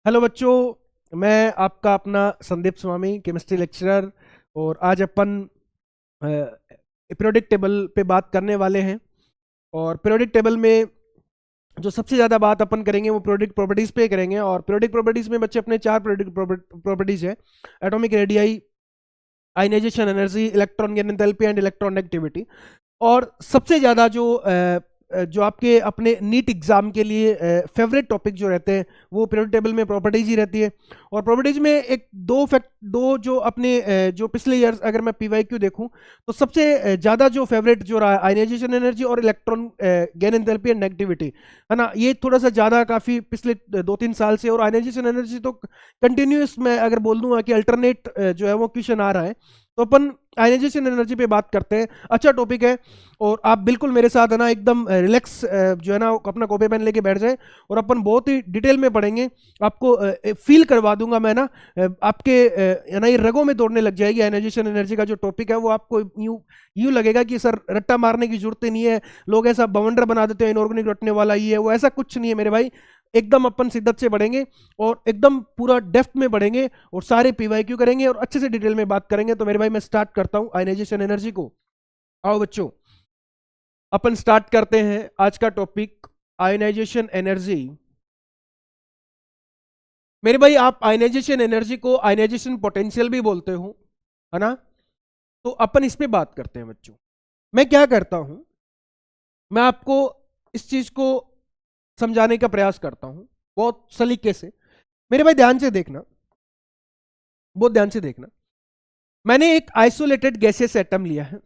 Hello बच्चों, मैं आपका अपना संदीप स्वामी केमिस्ट्री लेक्चरर। और आज अपन पीरियोडिक टेबल पे बात करने वाले हैं। और पीरियोडिक टेबल में जो सबसे ज़्यादा बात अपन करेंगे वो पीरियोडिक प्रॉपर्टीज़ पे करेंगे। और पीरियोडिक प्रॉपर्टीज़ में बच्चे अपने चार पीरियोडिक प्रॉपर्टीज़ है: atomic radii, ionization energy, electron gain enthalpy and electron negativity. और सबसे ज़्यादा जो आपके अपने नीट एग्जाम के लिए फेवरेट टॉपिक जो रहते हैं वो पीरियोडिक टेबल में प्रॉपर्टीज ही रहती है। और प्रॉपर्टीज में एक दो जो अपने जो पिछले ईयर्स अगर मैं पीवाईक्यू देखूं तो सबसे ज़्यादा जो फेवरेट जो रहा है आयनाइजेशन एनर्जी और electron gain enthalpy and negativity, है ना। ये थोड़ा सा ज़्यादा काफ़ी पिछले 2-3 साल से। और आयनाइजेशन एनर्जी तो कंटिन्यूस मैं अगर बोल दूंगा कि अल्टरनेट जो है वो क्वेश्चन आ रहा है। तो अपन आयनाइजेशन एनर्जी पे बात करते हैं। अच्छा टॉपिक है और आप बिल्कुल मेरे साथ है ना एकदम रिलैक्स जो है ना अपना कॉपी पेन लेके बैठ जाए और अपन बहुत ही डिटेल में पढ़ेंगे। आपको फील करवा दूंगा मैं ना, आपके है ना ये रगों में दौड़ने लग जाएगी। आयनाइजेशन एनर्जी का जो टॉपिक है वो आपको यूं यूं लगेगा कि सर रट्टा मारने की जरूरत ही नहीं है। लोग ऐसा बवंडर बना देते हैं इनऑर्गेनिक रटने वाला ही है वो, ऐसा कुछ नहीं है मेरे भाई। एकदम अपन शिद्दत से पढ़ेंगे और एकदम पूरा डेप्थ में पढ़ेंगे और सारे पीवाईक्यू करेंगे और अच्छे से डिटेल में बात करेंगे। तो मेरे भाई मैं स्टार्ट करता हूं आयनाइजेशन एनर्जी को। आओ बच्चों, अपन स्टार्ट करते हैं आज का टॉपिक आयनाइजेशन एनर्जी। मेरे भाई आप आयनाइजेशन एनर्जी को आयनाइजेशन पोटेंशियल भी बोलते हो, है ना। तो अपन इस पे बात करते हैं बच्चों। मैं क्या करता हूं, मैं आपको इस चीज को समझाने का प्रयास करता हूं बहुत सलीके से। मेरे भाई ध्यान से देखना, बहुत ध्यान से देखना। मैंने एक आइसोलेटेड गैसियस एटम लिया है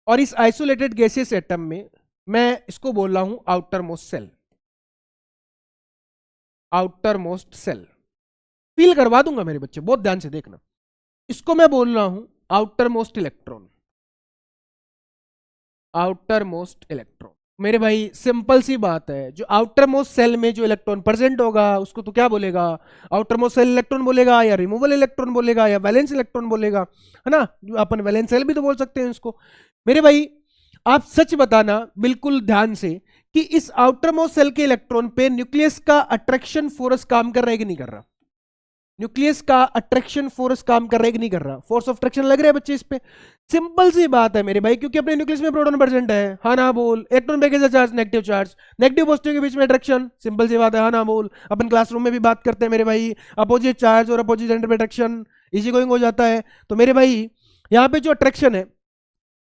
और इस आइसोलेटेड गैसियस एटम में मैं इसको बोल रहा हूं outer most shell. Outer most shell feel करवा दूंगा मेरे बच्चे, बहुत ध्यान से देखना। इसको मैं बोल रहा हूं outer most electron. Outer most electron मेरे भाई सिंपल सी बात है, जो आउटर मोस्ट सेल में जो इलेक्ट्रॉन प्रेजेंट होगा उसको तो क्या बोलेगा? आउटर मोस्ट सेल इलेक्ट्रॉन बोलेगा या रिमूवल इलेक्ट्रॉन बोलेगा या वैलेंस इलेक्ट्रॉन बोलेगा, है ना। अपन वैलेंस सेल भी तो बोल सकते हैं इसको। मेरे भाई आप सच बताना बिल्कुल ध्यान से कि इस आउटर मोस्ट सेल के इलेक्ट्रॉन पे न्यूक्लियस का अट्रैक्शन फोर्स काम कर रहा है कि नहीं कर रहा? न्यूक्लियस का अट्रैक्शन फोर्स काम कर रहा है कि नहीं कर रहा? फोर्स ऑफ अट्रैक्शन लग रहा है बच्चे इस पे। सिंपल सी बात है मेरे भाई, क्योंकि अपने न्यूक्लियस में प्रोटॉन प्रेजेंट है, हाँ ना बोल। इलेक्ट्रॉन पे कैसा charge? Negative charge. Negative positive के बीच में अट्रैक्शन, सिंपल सी बात है, हाँ ना बोल। अपन क्लासरूम में भी बात करते हैं मेरे भाई, अपोजिट चार्ज और अपोजिट जेंडर पे अट्रैक्शन इजी गोइंग हो जाता है। तो मेरे भाई यहाँ पे जो अट्रैक्शन है,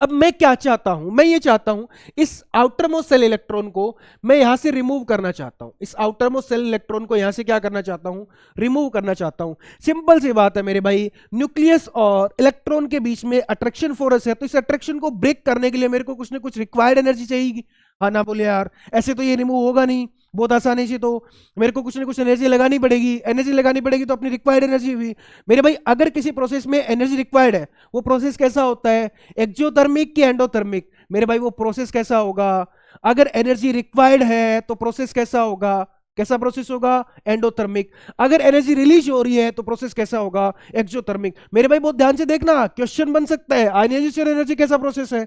अब मैं क्या चाहता हूं, मैं ये चाहता हूं इस आउटर मोस्ट सेल इलेक्ट्रॉन को मैं यहां से रिमूव करना चाहता हूं। इस आउटर मोस्ट सेल इलेक्ट्रॉन को यहां से क्या करना चाहता हूं? रिमूव करना चाहता हूं। सिंपल सी बात है मेरे भाई, न्यूक्लियस और इलेक्ट्रॉन के बीच में अट्रैक्शन फोर्स है, तो इस अट्रैक्शन को ब्रेक करने के लिए मेरे को कुछ ना कुछ रिक्वायर्ड एनर्जी चाहिए। हाँ ना बोले यार, ऐसे तो ये रिमूव होगा नहीं बहुत आसानी से। तो मेरे को कुछ ना कुछ एनर्जी लगानी पड़ेगी, एनर्जी लगानी पड़ेगी तो अपनी रिक्वायर्ड एनर्जी हुई। मेरे भाई अगर किसी प्रोसेस में एनर्जी रिक्वायर्ड है, वो प्रोसेस कैसा होता है? एक्सोथर्मिक की एंडोथर्मिक? मेरे भाई वो प्रोसेस कैसा होगा? अगर एनर्जी रिक्वायर्ड है तो प्रोसेस कैसा होगा? कैसा प्रोसेस होगा? एंडोथर्मिक। अगर एनर्जी रिलीज हो रही है तो प्रोसेस कैसा होगा? एक्सोथर्मिक। मेरे भाई बहुत ध्यान से देखना, क्वेश्चन बन सकता है आयनाइजेशन एनर्जी कैसा प्रोसेस है।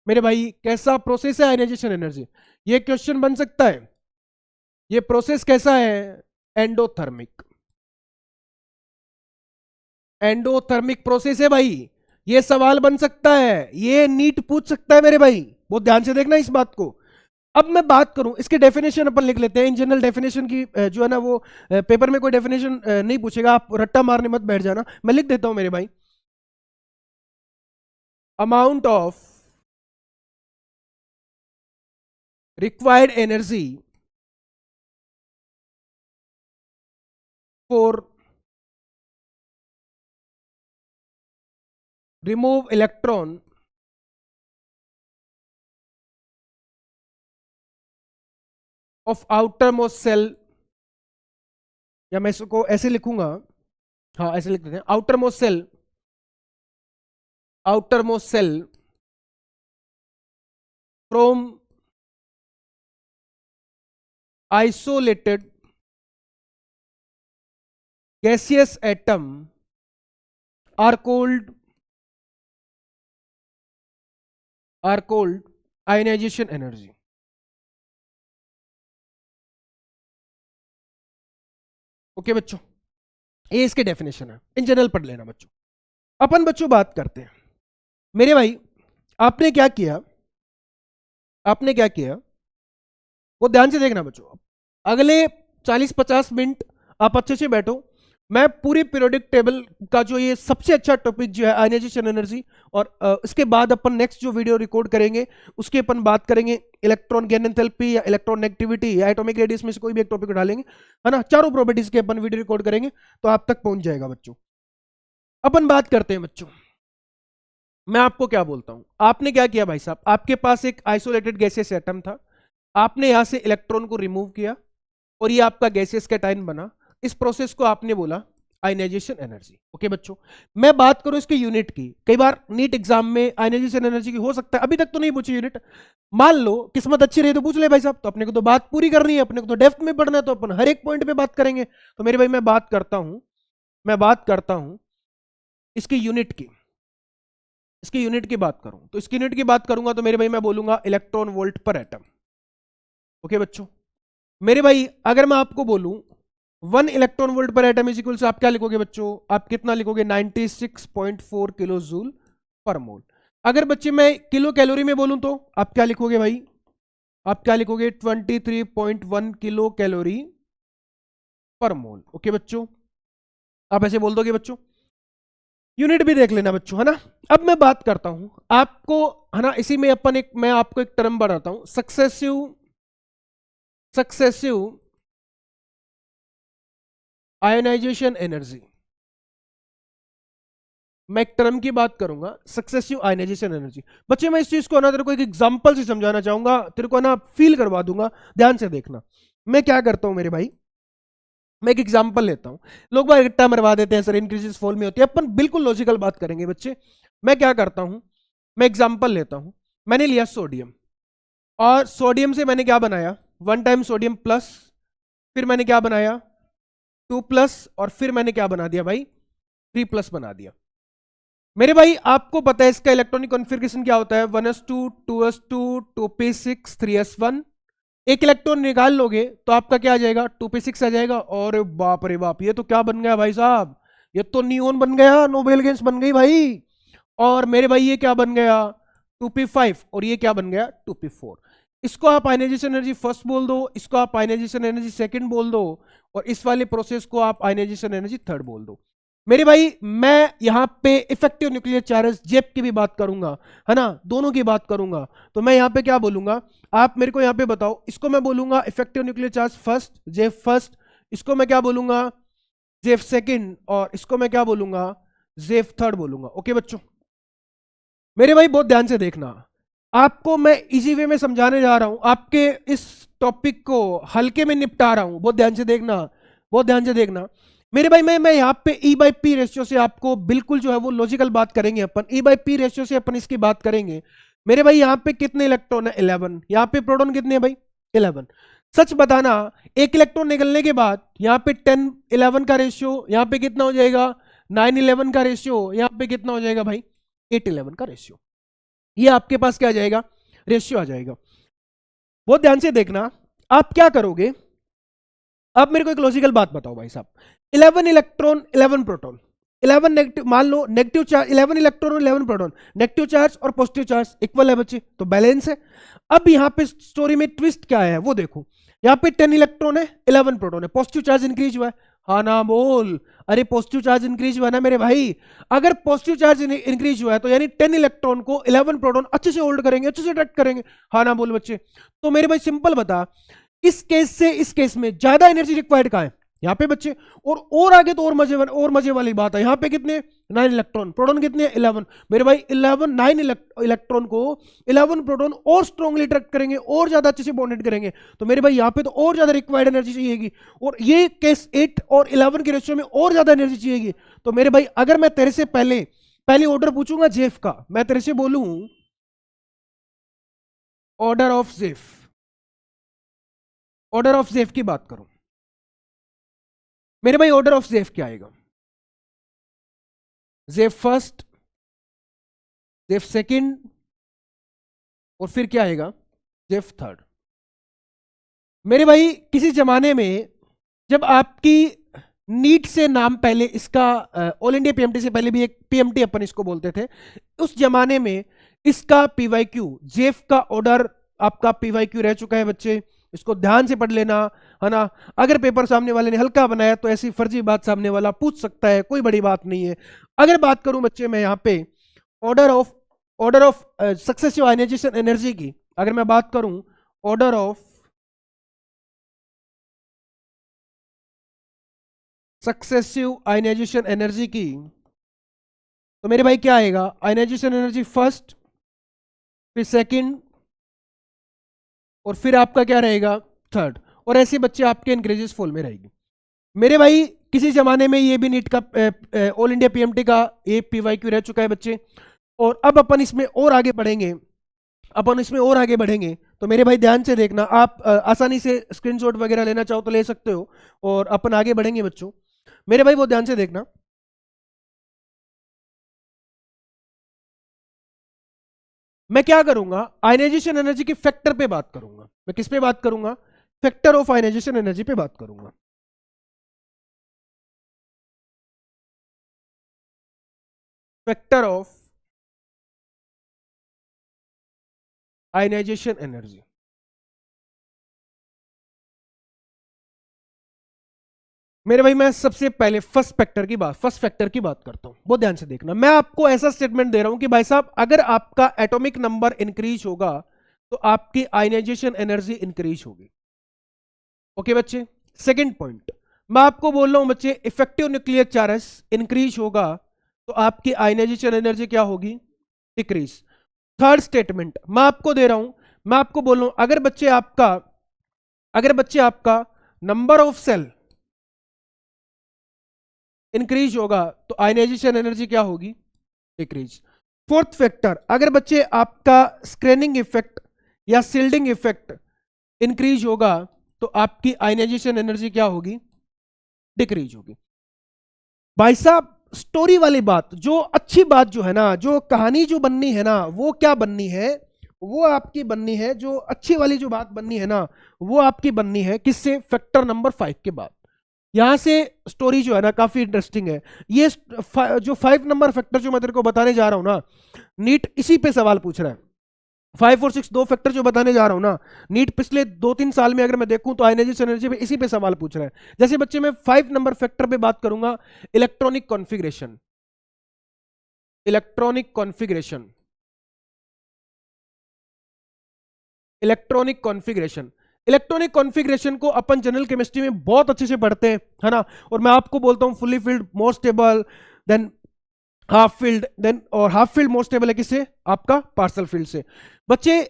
मेरे भाई कैसा प्रोसेस है आयनाइजेशन एनर्जी, ये क्वेश्चन बन सकता है। ये प्रोसेस कैसा है? एंडोथर्मिक। एंडोथर्मिक प्रोसेस है भाई। ये सवाल बन सकता है, ये नीट पूछ सकता है मेरे भाई, बहुत ध्यान से देखना इस बात को। अब मैं बात करूं इसके डेफिनेशन, अपन लिख लेते हैं इन जनरल डेफिनेशन की। जो है ना वो पेपर में कोई डेफिनेशन नहीं पूछेगा, आप रट्टा मारने मत बैठ जाना। मैं लिख देता हूं मेरे भाई, amount of required energy for remove electron of outer most shell, या मैं इसको ऐसे लिखूंगा, हाँ ऐसे लिख देते हैं, outer most shell, outer most shell from isolated gaseous atom are called ionization energy। Okay बच्चों, ये इसके डेफिनेशन है, इन जनरल पढ़ लेना बच्चों। अपन बच्चों बात करते हैं, मेरे भाई आपने क्या किया, आपने क्या किया वो ध्यान से देखना बच्चों। अगले 40-50 मिनट आप अच्छे से बैठो, मैं पूरी पीरियोडिक टेबल का जो ये सबसे अच्छा टॉपिक जो है आयनाइजेशन एनर्जी, और इसके बाद अपन नेक्स्ट जो वीडियो रिकॉर्ड करेंगे उसके अपन बात करेंगे इलेक्ट्रॉन गेन एंथैल्पी या इलेक्ट्रॉन नेगेटिविटी या एटॉमिक रेडियस में से कोई भी एक टॉपिक उठा लेंगे, है ना। चारों प्रॉपर्टीज के अपन वीडियो रिकॉर्ड करेंगे तो आप तक पहुंच जाएगा बच्चों। अपन बात करते हैं बच्चों, मैं आपको क्या बोलता हूं, आपने क्या किया भाई साहब, आपके पास एक आइसोलेटेड गैसियस एटम था, आपने यहां से इलेक्ट्रॉन को रिमूव किया और ये आपका गैसियस कैटायन बना। इस प्रोसेस को आपने बोला आयनाइजेशन एनर्जी। ओके बच्चों, मैं बात करूं इसकी यूनिट की, कई बार नीट एग्जाम में आयनाइजेशन एनर्जी की हो सकता है, अभी तक तो नहीं पूछी यूनिट, मान लो किस्मत अच्छी रही तो पूछ ले भाई साहब, तो अपने को तो बात पूरी करनी है, अपने को तो डेप्थ में पढ़ना है, तो अपन हर एक पॉइंट पे बात करेंगे। तो मेरे भाई मैं बात करता हूं इसकी यूनिट की, इसकी यूनिट की बात करूं तो इसकी यूनिट की बात करूंगा तो मेरे भाई मैं बोलूंगा electron volt per atom. Okay बच्चों, मेरे भाई अगर मैं आपको बोलूं 1 electron volt per atom is equal से आप क्या लिखोगे बच्चों, आप कितना लिखोगे 96.4 किलो जूल पर मोल। अगर बच्चे मैं किलो कैलोरी में बोलूं तो आप क्या लिखोगे भाई, आप क्या लिखोगे 23.1 किलो कैलोरी पर मोल। ओके बच्चों, आप ऐसे बोल दोगे बच्चों, यूनिट भी देख लेना बच्चों, है ना। अब मैं बात करता हूं आपको, है ना, इसी में अपन एक, मैं आपको एक टर्म बताता हूं, सक्सेसिव आयनाइजेशन एनर्जी। मैं एक टर्म की बात करूंगा, सक्सेसिव आयनाइजेशन एनर्जी। बच्चे मैं इस चीज को ना तेरे को एक एग्जांपल से समझाना चाहूंगा, तेरे को ना फील करवा दूंगा, ध्यान से देखना। मैं क्या करता हूं मेरे भाई, मैं एक एग्जांपल लेता हूं, लोग बार इट्टा मरवा देते हैं सर, इंक्रीजेस फॉल में होती है, अपन बिल्कुल लॉजिकल बात करेंगे बच्चे। मैं क्या करता हूं, मैं एग्जांपल लेता हूं, मैंने लिया सोडियम, और सोडियम से मैंने क्या बनाया 1 टाइम सोडियम प्लस, फिर मैंने क्या बनाया 2 प्लस, और फिर मैंने क्या बना दिया भाई 3 प्लस बना दिया। मेरे भाई आपको पता है इसका इलेक्ट्रॉनिक कॉन्फ़िगरेशन क्या होता है, 1s2 2s2 2p6 3s1। एक इलेक्ट्रॉन निकाल लोगे तो आपका क्या आ जाएगा 2p6 आ जाएगा। और बाप रे बाप, ये तो क्या बन गया भाई साहब, ये तो नियोन बन गया, नोबेल गैस बन गई भाई। और मेरे भाई ये क्या बन गया 2p5, और ये क्या बन गया 2p4। इसको आप आयनाइजेशन एनर्जी फर्स्ट बोल दो, इसको आप आयनाइजेशन एनर्जी सेकंड बोल दो, और इस वाले प्रोसेस को आप आयनाइजेशन एनर्जी थर्ड बोल दो। मेरे भाई मैं यहां पे इफेक्टिव न्यूक्लियर चार्ज जेप की भी बात करूंगा, है ना, दोनों की बात करूंगा। तो मैं यहां पे क्या बोलूंगा, आप मेरे को यहां पे बताओ, इसको मैं बोलूंगा effective nuclear charge first, Jeff first, इसको मैं क्या बोलूंगा जेफ सेकंड, और इसको मैं क्या बोलूंगा जेफ थर्ड बोलूंगा। ओके बच्चों, मेरे भाई बहुत ध्यान से देखना, आपको मैं इजी वे में समझाने जा रहा हूं, आपके इस टॉपिक को हल्के में निपटा रहा हूं, बहुत ध्यान से देखना, बहुत ध्यान से देखना। मेरे भाई मैं यहाँ पे E/P रेशियो से आपको बिल्कुल जो है वो लॉजिकल बात करेंगे, अपन E/P रेशियो से अपन इसकी बात करेंगे। मेरे भाई यहाँ पे कितने इलेक्ट्रॉन है 11, यहाँ पे प्रोटॉन कितने हैं भाई 11। सच बताना, एक इलेक्ट्रॉन निकलने के बाद यहाँ पे 10-11 का रेशियो, यहाँ पे कितना हो जाएगा 9-11 का रेशियो, यहाँ पे कितना हो जाएगा भाई 8-11 का रेशियो। ये आपके पास क्या आ जाएगा रेशियो आ जाएगा। बहुत ध्यान से देखना, आप क्या करोगे, आप मेरे को एक लॉजिकल बात बताओ भाई साहब, 11 इलेक्ट्रॉन 11 प्रोटॉन, 11 नेगेटिव, मान लो नेगेटिव चार्ज 11 इलेक्ट्रॉन और 11 प्रोटॉन, नेगेटिव चार्ज और पॉजिटिव चार्ज इक्वल है बच्चे, तो बैलेंस है। अब यहां पे स्टोरी में ट्विस्ट क्या है वो देखो, यहां पे 10 इलेक्ट्रॉन है 11 प्रोटॉन है, पॉजिटिव चार्ज इंक्रीज हुआ है, हाँ ना बोल, अरे पॉजिटिव चार्ज इंक्रीज हुआ ना मेरे भाई। अगर पॉजिटिव चार्ज इंक्रीज हुआ है तो यानी 10 इलेक्ट्रॉन को 11 प्रोटॉन अच्छे से होल्ड करेंगे, अच्छे से अट्रैक्ट करेंगे, हाँ ना बोल बच्चे। तो मेरे भाई सिंपल बता, इस केस से इस केस में ज्यादा एनर्जी रिक्वायर्ड कहां है यहाँ पे बच्चे, और आगे तो और मजे वाली बात है, यहाँ पे कितने 9 इलेक्ट्रॉन, प्रोटॉन कितने 11। मेरे भाई 9 इलेक्ट्रॉन को 11 प्रोटॉन और स्ट्रांगली अट्रैक्ट करेंगे और ज्यादा अच्छे से बॉन्डेड करेंगे, तो मेरे भाई यहाँ पे तो और ज्यादा रिक्वायर्ड एनर्जी चाहिएगी, और ये केस 8 और 11 के रेशियो में और ज्यादा एनर्जी चाहिएगी। तो मेरे भाई अगर मैं तेरे से पहले ऑर्डर पूछूंगा जेफ का, मैं तेरे से बोलूं order of Jeff, order of Jeff की बात करूं, मेरे भाई ऑर्डर ऑफ जेफ क्या आएगा, जेफ फर्स्ट, जेफ सेकंड, और फिर क्या आएगा जेफ थर्ड। मेरे भाई किसी जमाने में जब आपकी नीट से नाम पहले इसका, ऑल इंडिया पीएमटी से पहले भी एक पीएमटी अपन इसको बोलते थे। उस जमाने में इसका पीवाईक्यू, जेफ का ऑर्डर आपका पीवाईक्यू रह चुका है बच्चे, इसको ध्यान से पढ़ लेना, है ना। अगर पेपर सामने वाले ने हल्का बनाया तो ऐसी फर्जी बात सामने वाला पूछ सकता है, कोई बड़ी बात नहीं है। अगर बात करूं बच्चे मैं यहाँ पे order of successive ionization energy की, अगर मैं बात करूं order of successive ionization energy की, तो मेरे भाई क्या आएगा, आयनाइजेशन एनर्जी फर्स्ट, फिर सेकंड, और फिर आपका क्या रहेगा, थर्ड। और ऐसे बच्चे आपके इंक्रीजेस फॉल में रहेगी। मेरे भाई किसी जमाने में ये भी नीट का ऑल इंडिया पीएमटी का ये पीवाईक्यू रह चुका है बच्चे। और अब अपन इसमें और आगे बढ़ेंगे, तो मेरे भाई ध्यान से देखना, आप आसानी से स्क्रीनशॉट वगैरह लेना चाहो तो ले सकते हो, और अपन आगे बढ़ेंगे बच्चों। मेरे भाई वो ध्यान से देखना, मैं क्या करूंगा, आयनाइजेशन एनर्जी की फैक्टर पे बात करूंगा। मैं किस पे बात करूंगा, फैक्टर ऑफ आयनाइजेशन एनर्जी पे बात करूंगा। Factor of ionization energy. मेरे भाई मैं सबसे पहले फर्स्ट फैक्टर की बात करता हूं, बहुत ध्यान से देखना। मैं आपको ऐसा स्टेटमेंट दे रहा हूं कि भाई साहब अगर आपका एटॉमिक नंबर इंक्रीज होगा तो आपकी आयनाइजेशन एनर्जी इंक्रीज होगी। ओके बच्चे। सेकंड पॉइंट, मैं आपको बोल रहा हूं बच्चे, इफेक्टिव न्यूक्लियर चार्ज इंक्रीज होगा तो आपकी आयनाइजेशन एनर्जी क्या होगी, डिक्रीज। थर्ड स्टेटमेंट मैं आपको दे रहा हूं, मैं आपको बोल रहा हूं अगर बच्चे आपका नंबर ऑफ सेल इंक्रीज होगा तो आयनाइजेशन एनर्जी क्या होगी, डिक्रीज। फोर्थ फैक्टर, अगर बच्चे आपका स्क्रीनिंग इफेक्ट या सील्डिंग इफेक्ट इंक्रीज होगा तो आपकी आयनाइजेशन एनर्जी क्या होगी, डिक्रीज होगी। भाई साहब स्टोरी वाली बात, जो अच्छी बात जो है ना, जो कहानी जो बननी है ना, वो क्या बननी है, वो आपकी बननी है, जो अच्छी वाली जो बात बननी है ना, वो आपकी बननी है किससे, फैक्टर नंबर 5 के बाद। यहां से स्टोरी जो है ना काफी इंटरेस्टिंग है। ये जो 5 नंबर फैक्टर जो मैं तेरे को बताने जा रहा हूं ना, नीट इसी पे सवाल पूछ रहा है। 5 और 6 दो फैक्टर जो बताने जा रहा हूं ना, नीट पिछले 2-3 साल में अगर मैं देखूं तो आयनाइजेशन एनर्जी पे इसी पे सवाल पूछ रहा है। जैसे बच्चे मैं 5 नंबर फैक्टर पे बात करूंगा, electronic configuration. Electronic configuration electronic configuration electronic configuration को अपन जनरल केमिस्ट्री में बहुत अच्छे से पढ़ते हैं, है ना। और मैं आपको बोलता हूं fully filled more stable, then half filled, then और हाफ फील्ड मोर स्टेबल है किससे, आपका पार्शियल फील्ड से। बच्चे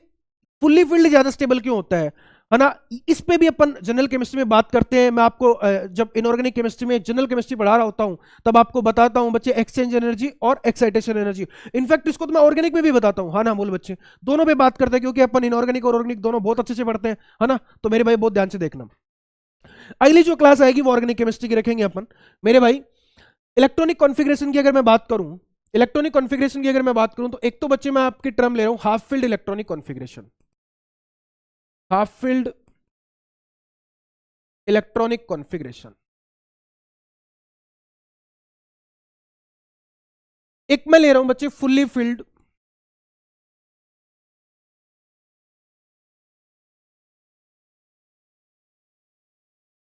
फुल्ली फील्ड ज्यादा स्टेबल क्यों होता है ना, इस पे भी अपन जनरल केमिस्ट्री में बात करते हैं। मैं आपको जब इनऑर्गेनिक केमिस्ट्री में जनरल केमिस्ट्री पढ़ा रहा होता हूं तब आपको बताता हूं बच्चे एक्सचेंज एनर्जी और एक्साइटेशन एनर्जी। इनफैक्ट इसको तो मैं ऑर्गेनिक में भी बताता हूं, हाँ ना बोल बच्चे, दोनों पे बात करते हैं क्योंकि अपन इनऑर्गेनिक और ऑर्गेनिक दोनों बहुत अच्छे से पढ़ते हैं, है ना। तो मेरे भाई बहुत ध्यान से देखना, अगली जो क्लास आएगी वो ऑर्गेनिक केमिस्ट्री की रखेंगे अपन। मेरे भाई इलेक्ट्रॉनिक कॉन्फ़िगरेशन की अगर मैं बात करूं, तो एक तो बच्चे मैं आपकी टर्म ले रहा हूं half field electronic configuration, half field electronic configuration. एक मैं ले रहा हूं बच्चे fully field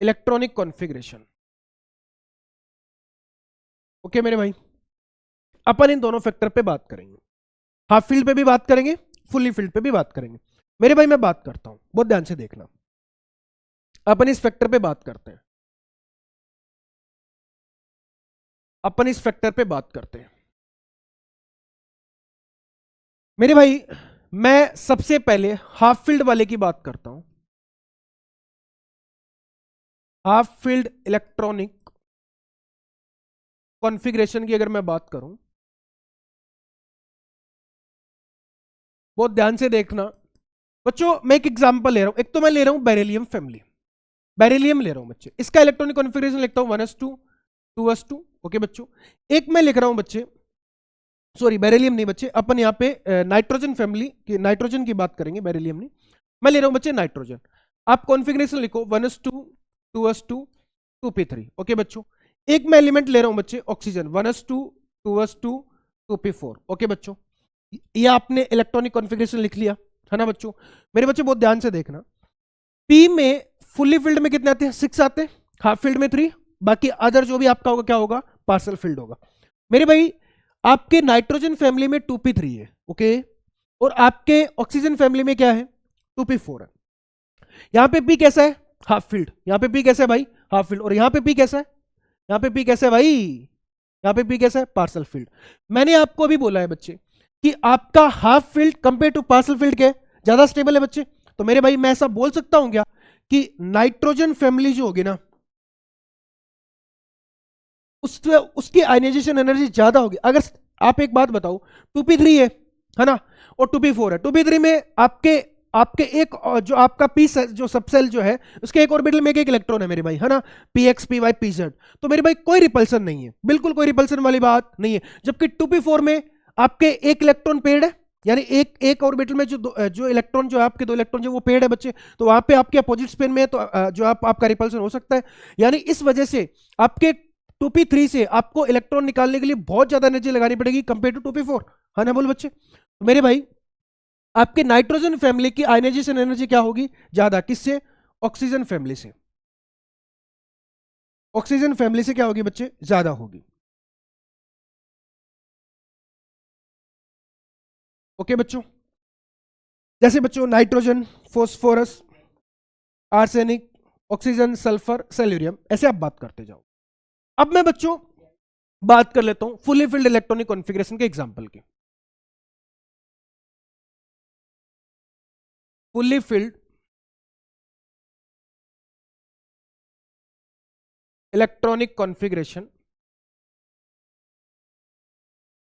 electronic configuration. Okay मेरे भाई, अपन इन दोनों फैक्टर पे बात करेंगे, हाफ फील्ड पे भी बात करेंगे, फुल्ली फील्ड पे भी बात करेंगे। मेरे भाई मैं बात करता हूं, बहुत ध्यान से देखना, अपन इस फैक्टर पे बात करते हैं, मेरे भाई मैं सबसे पहले हाफ फील्ड वाले की बात करता हूं। हाफ फील्ड इलेक्ट्रॉनिक कॉन्फ़िगरेशन की अगर मैं बात करूं, बहुत ध्यान से देखना बच्चों, मैं एक एग्जांपल ले रहा हूं। एक तो मैं ले रहा हूं बेरिलियम फैमिली, बेरिलियम ले रहा हूं बच्चे, इसका इलेक्ट्रॉनिक कॉन्फ़िगरेशन लिखता हूं 1s2 2s2। ओके बच्चों, एक मैं लिख रहा हूं बच्चे, सॉरी बेरिलियम नहीं बच्चे, अपन यहाँ पे नाइट्रोजन फैमिली की, नाइट्रोजन की बात करेंगे, बेरिलियम नहीं। मैं ले रहा हूं बच्चे नाइट्रोजन, आप कॉन्फ़िगरेशन लिखो 1s2 2s2 2p3। ओके बच्चों, एक मैं एलिमेंट ले रहा हूं बच्चे oxygen 1s2 2s2 2p4। Okay बच्चों, ये आपने इलेक्ट्रॉनिक कॉन्फ़िगरेशन लिख लिया है ना बच्चों। मेरे बच्चे बहुत ध्यान से देखना, पी में फुल्ली फिल्ड में कितने आते हैं? 6 आते हैं, हाफ फील्ड में 3, बाकी अदर जो भी आपका होगा क्या होगा? पार्सल फील्ड होगा। मेरे भाई आपके नाइट्रोजन फैमिली में 2p3 है, ओके, और आपके ऑक्सीजन फैमिली में क्या है? 2p4 है। यहां पे पी कैसा है? Half field. यहां पे पी कैसा है भाई? Half field. और यहां पे पी कैसा है? यहां पे पी कैसा है भाई? यहां पे पी कैसा है? Partial filled. मैंने आपको अभी बोला है बच्चे कि आपका half filled compare to partial filled क्या है? ज्यादा स्टेबल है बच्चे। तो मेरे भाई मैं ऐसा बोल सकता हूं क्या कि नाइट्रोजन फैमिली जो होगी ना, उसकी आयनाइजेशन एनर्जी ज्यादा होगी। अगर आप एक बात बताओ, 2p3 है ना, और 2p4 है, 2p3 में आपके आपके एक जो आपका पी जो सबसेल जो है उसके एक ऑर्बिटल में एक इलेक्ट्रॉन है मेरे भाई, है ना, px py pz। तो मेरे भाई कोई रिपल्सन नहीं है, बिल्कुल कोई रिपल्सन वाली बात नहीं है। जबकि 2p4 में आपके एक इलेक्ट्रॉन पेड है, यानी एक ऑर्बिटल में जो इलेक्ट्रॉन जो है आपके 2 इलेक्ट्रॉन जो वो पेड है बच्चे, तो वहां पे आपके अपोजिट स्पिन में है, तो जो आपका रिपल्सन हो सकता है। यानी इस वजह से आपके 2p3 से आपको इलेक्ट्रॉन निकालने के लिए बहुत ज्यादा एनर्जी लगानी पड़ेगी कंपेयर टू 2p4, है ना बोल बच्चे। तो मेरे भाई आपके नाइट्रोजन फैमिली की आयनाइजेशन एनर्जी क्या होगी? ज्यादा। किससे? ऑक्सीजन फैमिली से। ऑक्सीजन फैमिली से क्या होगी बच्चे? ज्यादा होगी। ओके बच्चों, जैसे बच्चों nitrogen, phosphorus, arsenic, oxygen, sulphur, selenium, ऐसे आप बात करते जाओ। अब मैं बच्चों बात कर लेता हूं फुली फिल्ड इलेक्ट्रॉनिक कॉन्फ़िगरेशन के एग्जांपल की। फुली फिल्ड इलेक्ट्रॉनिक कॉन्फ़िगरेशन,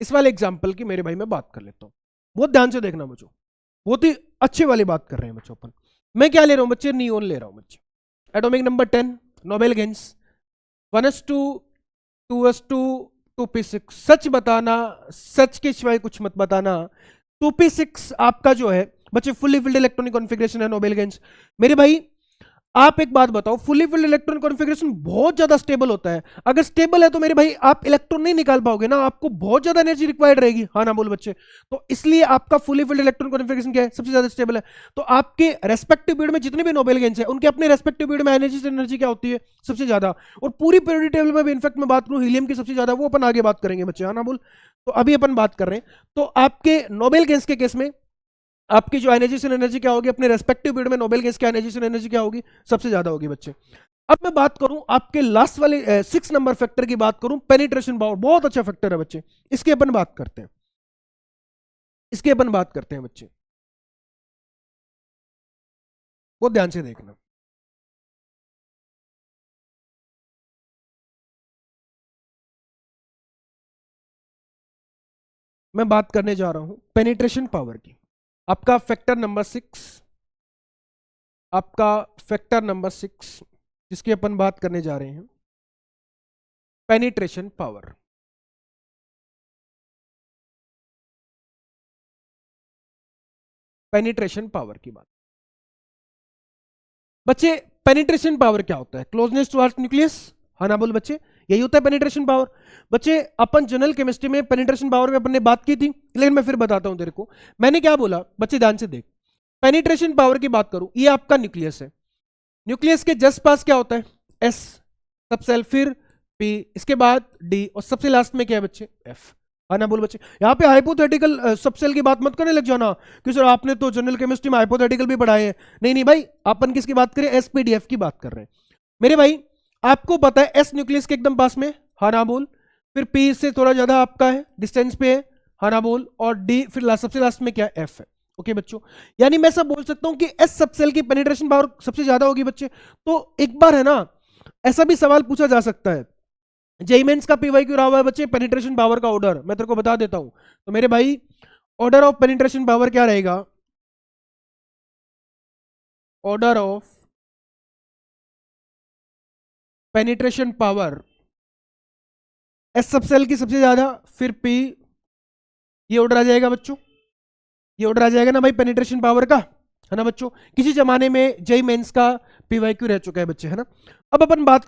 इस वाले एग्जांपल की मेरे भाई मैं बात कर लेता हूं। बहुत ध्यान से देखना बच्चों, बहुत ही अच्छे वाली बात कर रहे हैं बच्चों अपन। मैं क्या ले रहा हूं बच्चे? नियोन ले रहा हूं बच्चे। Atomic number 10, noble gases 1s2 2s2 2p6। सच बताना, सच के सिवाय कुछ मत बताना। 2p6 आपका जो है बच्चे फुली फिल्ड इलेक्ट्रॉनिक कॉन्फ़िगरेशन है, नोबेल गेंस। मेरे भाई आप एक बात बताओ, फुली फिल्ड इलेक्ट्रॉन कॉन्फ़िगरेशन बहुत ज्यादा स्टेबल होता है। अगर स्टेबल है तो मेरे भाई आप इलेक्ट्रॉन नहीं निकाल पाओगे ना, आपको बहुत ज्यादा एनर्जी रिक्वायर्ड रहेगी, हाँ ना बोल बच्चे। तो इसलिए आपका फुली फिल्ड इलेक्ट्रॉन कॉन्फ़िगरेशन क्या है? सबसे ज्यादा स्टेबल है। तो आपके रेस्पेक्टिव पीरियड में जितने भी नोबेल गेंस है उनके अपने रेस्पेक्टिव पीरियड में एनर्जी क्या होती है? सबसे ज्यादा। और पूरी पीरियोडिक टेबल में भी इनफैक्ट मैं बात करूं हीलियम की सबसे ज्यादा, वो अपन आगे बात करेंगे बच्चे, हाँ ना बोल। तो अभी अपन बात कर रहे हैं, तो आपके नोबेल गेंस के केस में आपकी जो आयनाइजेशन एनर्जी क्या होगी अपने रेस्पेक्टिव पीरियड में? नोबेल गैस की आयनाइजेशन एनर्जी क्या होगी? सबसे ज्यादा होगी बच्चे। अब मैं बात करूं आपके लास्ट वाले 6 नंबर फैक्टर की बात करूं, पेनिट्रेशन पावर, बहुत अच्छा फैक्टर है बच्चे, इसकी अपन बात करते हैं, इसकी अपन बात करते हैं बच्चे, बहुत ध्यान से देखना। मैं बात करने जा रहा हूं पेनिट्रेशन पावर की। आपका फैक्टर नंबर 6, आपका फैक्टर नंबर 6 जिसकी अपन बात करने जा रहे हैं, पेनिट्रेशन पावर। पेनिट्रेशन पावर की बात बच्चे, पेनिट्रेशन पावर क्या होता है? क्लोजनेस टुवर्ड्स न्यूक्लियस, हाँ ना बोल बच्चे, यही होता है पेनिट्रेशन पावर। बच्चे अपन जनरल केमिस्ट्री में पेनिट्रेशन पावर में अपन ने बात की थी, लेकिन मैं फिर बताता हूं तेरे को। मैंने क्या बोला बच्चे, ध्यान से देख। पेनिट्रेशन पावर की बात करूं, ये आपका न्यूक्लियस है, न्यूक्लियस के जस्ट पास क्या होता है? एस सबसेल, फिर पी, इसके बाद डी, और सबसे लास्ट में क्या है बच्चे? एफ, हाँ ना बोल बच्चे। यहाँ पे हाइपोथेटिकल सबसेल की बात मत करने लग जाना कि सर आपने तो जनरल केमिस्ट्री में हाइपोथेटिकल भी पढ़ाए हैं। नहीं नहीं भाई, अपन किसकी बात करें? एसपीडीएफ की बात कर रहे हैं मेरे भाई। आपको पता है एस न्यूक्लियस के एकदम पास में, हाँ ना बोल, फिर पी से थोड़ा ज्यादा आपका है डिस्टेंस पे है, हाँ ना बोल, और डी फिर सबसे लास्ट में क्या? एफ है। ओके बच्चों, यानी मैं सब बोल सकता हूं कि एस सबसेल की पेनिट्रेशन पावर सबसे ज्यादा होगी बच्चे। तो एक बार है ना, ऐसा भी सवाल पूछा जा सकता है, जेईई मेंस का पीवाई क्यों रहा हुआ है बच्चे? पेनिट्रेशन पावर का ऑर्डर मैं तेरे को बता देता हूं। तो मेरे भाई ऑर्डर ऑफ पेनिट्रेशन पावर क्या रहेगा? Order of penetration power, S subshell की सबसे ज्यादा, फिर पी, ये ऑर्डर आ जाएगा बच्चों, ये ऑर्डर आ जाएगा ना भाई पेनिट्रेशन पावर का, है ना बच्चों। किसी जमाने में जेईई मेंस का पीवाईक्यू रह चुका है बच्चे, है ना। अब अपन बात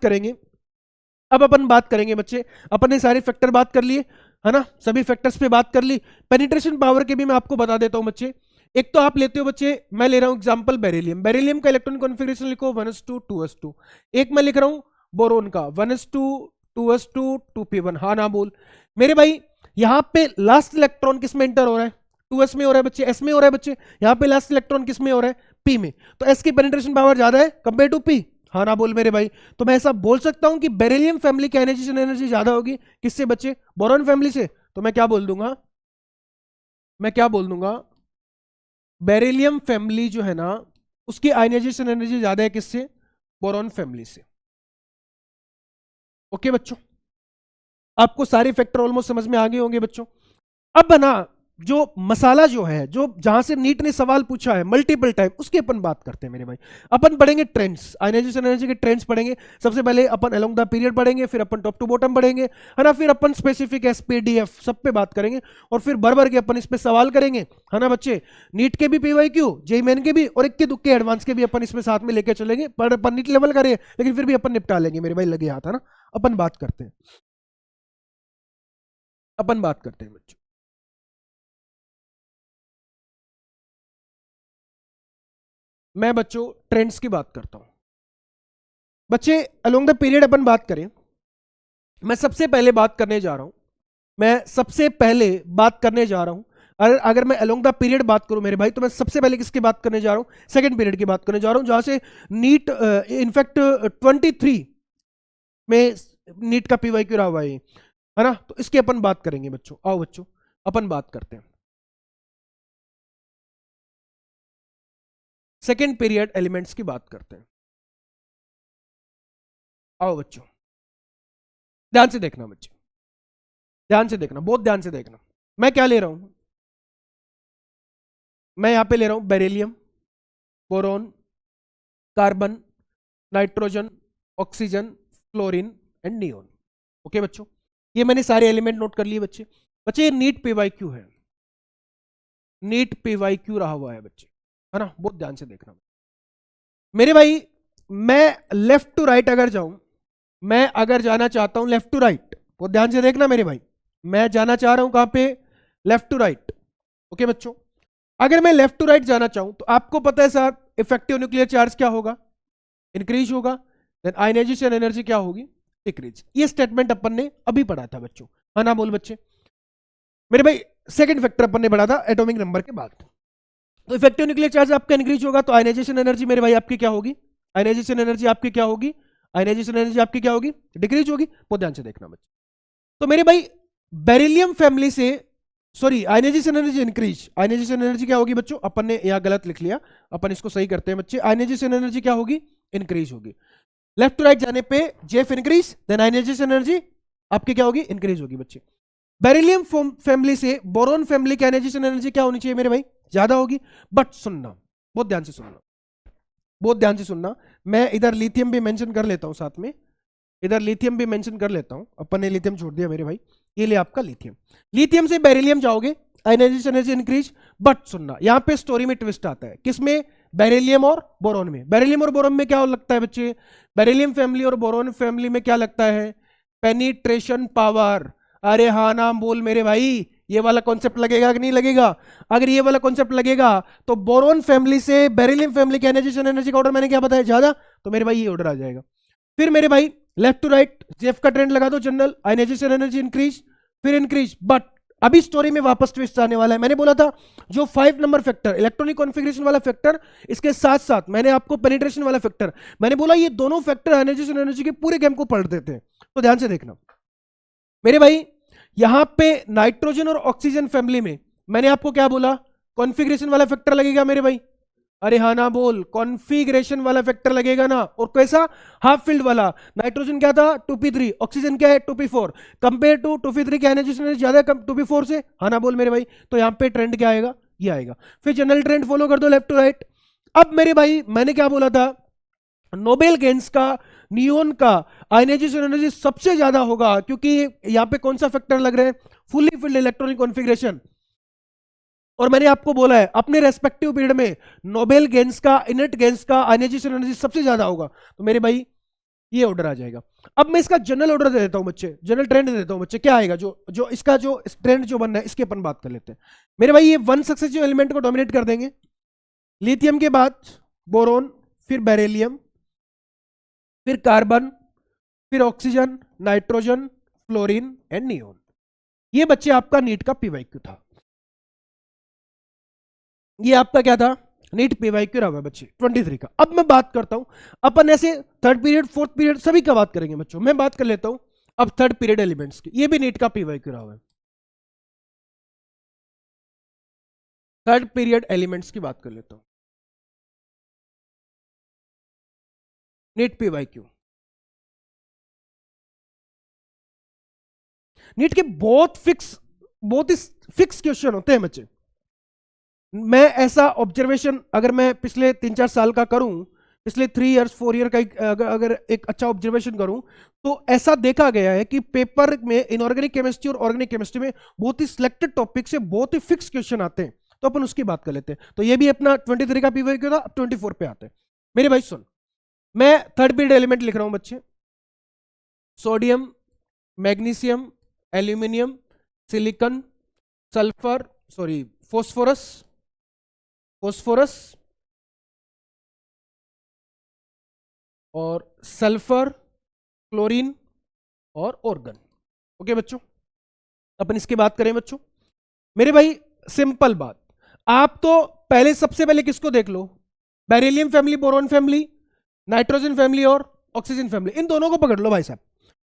करेंगे बच्चे, अपन ने सारे फैक्टर बात कर लिए, है ना, सभी फैक्टर्स पे बात कर ली। पेनिट्रेशन पावर के भी मैं आपको बता देता हूं बच्चे। एक तो आप लेते हो बच्चे, मैं ले रहा हूं एग्जांपल बेरिलियम का इलेक्ट्रॉनिक कॉन्फ़िगरेशन लिखो 1s2 2s2। एक मैं लिख रहा हूं बोरोन का 1s2 2s2 2p1। हाँ ना बोल मेरे भाई, यहां पे लास्ट इलेक्ट्रॉन किस में एंटर हो रहा है? 2s में हो रहा है बच्चे, s में हो रहा है बच्चे। यहां पे लास्ट इलेक्ट्रॉन किस में हो रहा है? p में। तो s की पेनिट्रेशन पावर ज्यादा है कंपेयर टू p। हाँ ना बोल मेरे भाई। तो मैं ऐसा बोल सकता हूं कि बेरिलियम फैमिली की आयनाइजेशन एनर्जी ज्यादा होगी किससे बच्चे? बोरॉन फैमिली से। तो मैं क्या बोल दूंगा, बेरिलियम फैमिली जो है ना, उसकी आयनाइजेशन एनर्जी ज्यादा है किससे? बोरॉन फैमिली से। ओके बच्चों, आपको सारे फैक्टर ऑलमोस्ट समझ में आ गए होंगे बच्चों। अब ना जो मसाला जो है, जो जहां से नीट ने सवाल पूछा है मल्टीपल टाइम, उसकी अपन बात करते हैं मेरे भाई। अपन पढ़ेंगे ट्रेंड्स, आयनाइजेशन एनर्जी के ट्रेंड्स पढ़ेंगे। सबसे पहले अपन अलोंग द पीरियड पढ़ेंगे, फिर अपन टॉप टू बॉटम पढ़ेंगे, है ना, फिर अपन स्पेसिफिक एसपीडीएफ सब पे बात करेंगे, और फिर भर भर के अपन इस पे सवाल करेंगे, है ना बच्चे। नीट के भी पीवाईक्यू, जेईई मेन के भी, और इक्के दुक्के एडवांस के भी अपन इसमें साथ में लेके चलेंगे। पर अपन नीट लेवल का रहे, लेकिन फिर भी अपन निपटा लेंगे मेरे भाई, लगे हाथ, है ना। अपन बात करते हैं बच्चों। मैं बच्चों ट्रेंड्स की बात करता हूं बच्चे। अलोंग द पीरियड अपन बात करें, मैं सबसे पहले बात करने जा रहा हूं अगर मैं अलोंग द पीरियड बात करूं मेरे भाई, तो मैं सबसे पहले किसकी बात करने जा रहा हूं? सेकंड पीरियड की बात करने जा रहा हूं, जहां से नीट इनफैक्ट 23 में नीट का पीवाईक्यू रहा हुआ है ना। तो इसकी अपन बात करेंगे बच्चों। आओ बच्चों, अपन बात करते हैं सेकेंड पीरियड एलिमेंट्स की बात करते हैं। आओ बच्चों, ध्यान से देखना बच्चे, ध्यान से देखना, बहुत ध्यान से देखना। मैं क्या ले रहा हूं? मैं यहां पे ले रहा हूं beryllium, boron, carbon, nitrogen, oxygen, fluorine and neon. Okay बच्चों, ये मैंने सारे एलिमेंट नोट कर लिए बच्चे। ये नीट पीवाईक्यू है, नीट पीवाईक्यू रहा हुआ है बच्चे, है ना। बहुत ध्यान से देखना मेरे भाई। मैं लेफ्ट टू राइट अगर जाऊं, मैं अगर जाना चाहता हूं लेफ्ट टू राइट, बहुत ध्यान से देखना मेरे भाई। मैं जाना चाह रहा हूं कहां पे? Left to right. ओके बच्चों, अगर मैं लेफ्ट टू राइट जाना चाहूं, तो आपको पता है साहब, इफेक्टिव न्यूक्लियर चार्ज क्या होगा? इंक्रीज होगा। देन आयनाइजेशन एनर्जी क्या होगी? डिक्रीज। ये स्टेटमेंट अपन ने अभी पढ़ा था बच्चों, हाँ ना बोल बच्चे मेरे भाई। सेकंड फैक्टर अपन ने पढ़ा था एटॉमिक नंबर के बाद। तो इफेक्टिव न्यूक्लियर चार्ज आपका इंक्रीज होगा, तो आयनाइजेशन एनर्जी मेरे भाई आपकी क्या होगी? आयनाइजेशन एनर्जी आपकी क्या होगी? आयनाइजेशन एनर्जी आपकी क्या होगी? डिक्रीज होगी। बहुत ध्यान से देखना बच्चे। तो मेरे भाई बेरिलियम फैमिली से, sorry, ionization energy increase, ionization energy क्या होगी बच्चों? अपन ने यहां गलत लिख लिया, अपन इसको सही करते हैं बच्चे। आयनाइजेशन एनर्जी क्या होगी? इंक्रीज होगी। लेफ्ट टू राइट जाने पे Zeff increase, then ionization energy आपकी क्या होगी? इंक्रीज होगी बच्चे। बेरिलियम फैमिली से बोरॉन फैमिली की आयनाइजेशन एनर्जी क्या होनी चाहिए मेरे भाई? ज्यादा होगी। बट सुनना, बहुत ध्यान से सुनना, बहुत ध्यान से सुनना। मैं इधर लिथियम भी मेंशन कर लेता हूं साथ में, इधर लिथियम भी मेंशन कर लेता हूं। अपन ने लिथियम छोड़ दिया मेरे भाई, ये ले आपका लिथियम। लिथियम से बेरिलियम जाओगे, आयनाइजेशन एनर्जी इंक्रीज। बट सुनना, यहां पे स्टोरी में ट्विस्ट आता है। किसमें? बेरिलियम और बोरॉन में। बेरिलियम और बोरॉन में क्या लगता है बच्चे? बेरिलियम फैमिली और बोरॉन फैमिली में क्या लगता है? Penetration power. अरे हाँ नाम बोल मेरे भाई, ये वाला कॉन्सेप्ट लगेगा कि नहीं लगेगा? अगर ये वाला कॉन्सेप्ट लगेगा, तो बोरॉन फैमिली से बेरिलियम फैमिली की आयनाइजेशन एनर्जी का ऑर्डर मैंने क्या बताया? ज्यादा। तो मेरे भाई ये ऑर्डर आ जाएगा। फिर मेरे भाई लेफ्ट टू राइट जेफ का ट्रेंड लगा दो जनरल, आयनाइजेशन एनर्जी इंक्रीज, फिर इंक्रीज। बट अभी स्टोरी में वापस ट्विस्ट आने वाला है। मैंने बोला था जो 5 नंबर फैक्टर, इलेक्ट्रॉनिक कॉन्फ़िगरेशन वाला फैक्टर, इसके साथ साथ मैंने आपको पेनिट्रेशन वाला फैक्टर, मैंने बोला ये दोनों फैक्टर आयनाइजेशन एनर्जी के पूरे गेम को पढ़ देते हैं। तो ध्यान से देखना मेरे भाई, यहां पे नाइट्रोजन और ऑक्सीजन फैमिली में मैंने आपको क्या बोला? कॉन्फ़िगरेशन वाला फैक्टर लगेगा मेरे भाई। अरे हाँ ना बोल, कॉन्फ़िगरेशन वाला फैक्टर लगेगा ना। और कैसा? हाफ फील्ड वाला। नाइट्रोजन क्या था? 2p3, ऑक्सीजन क्या है? 2p4। कंपेयर टू 2p3 की आयनाइजेशन ज्यादा कम 2p4 से, हाँ ना बोल मेरे भाई। तो यहां पे ट्रेंड क्या आएगा? ये आएगा। फिर जनरल ट्रेंड फॉलो कर दो लेफ्ट टू राइट। अब मेरे भाई मैंने क्या बोला था? नोबेल गैस का, नियोन का आयनाइजेशन एनर्जी सबसे ज्यादा होगा, क्योंकि यहां पे कौन सा फैक्टर लग रहा है? Fully filled electronic configuration. और मैंने आपको बोला है अपने रेस्पेक्टिव पीरियड में नोबेल गैस का, इनर्ट गैस का आयनाइजेशन एनर्जी सबसे ज्यादा होगा। तो मेरे भाई ये ऑर्डर आ जाएगा। अब मैं इसका जनरल ऑर्डर दे देता हूं बच्चे, जनरल ट्रेंड दे देता हूं बच्चे, क्या आएगा जो जो इसका जो ट्रेंड जो बनना है इसकी अपन बात कर लेते हैं। मेरे भाई ये वन सक्सेसिव एलिमेंट को डोमिनेट कर देंगे। लिथियम के बाद बोरोन, फिर बेरिलियम, फिर कार्बन, फिर oxygen, nitrogen, fluorine and neon. ये बच्चे आपका नीट का पीवाईक्यू था। ये आपका क्या था? नीट पीवाईक्यू रहा बच्चे 23 का। अब मैं बात करता हूं अपन ऐसे थर्ड पीरियड, फोर्थ पीरियड सभी का बात करेंगे बच्चों। मैं बात कर लेता हूं अब थर्ड पीरियड एलिमेंट्स की। ये भी नीट का पीवाईक्यू रहा है। थर्ड पीरियड एलिमेंट्स की बात कर लेता हूं, नीट पीवाईक्यू। नीट के बहुत ही फिक्स क्वेश्चन होते हैं बच्चे। मैं ऐसा ऑब्जर्वेशन अगर मैं पिछले 3-4 साल का करूं, पिछले 3 इयर्स 4 ईयर का अगर एक अच्छा ऑब्जर्वेशन करूं, तो ऐसा देखा गया है कि पेपर में इनऑर्गेनिक केमिस्ट्री और ऑर्गेनिक केमिस्ट्री में बहुत ही सिलेक्टेड टॉपिक से बहुत ही फिक्स क्वेश्चन आते हैं। तो अपन उसकी बात कर लेते हैं। तो ये भी अपना 23 का पीवाईक्यू था। अब 24 पे आते हैं। मेरे भाई सुन, मैं थर्ड पीरियड एलिमेंट लिख रहा हूं बच्चे। Sodium, magnesium, aluminium, silicon, sulphur, sorry phosphorus, और सल्फर, क्लोरीन और ऑर्गन। ओके बच्चों, अपन इसकी बात करें बच्चों। मेरे भाई सिंपल बात, आप तो पहले सबसे पहले किसको देख लो? Beryllium family, boron family, nitrogen family और ऑक्सीजन फैमिली, इन दोनों को पकड़ लो भाई साहब।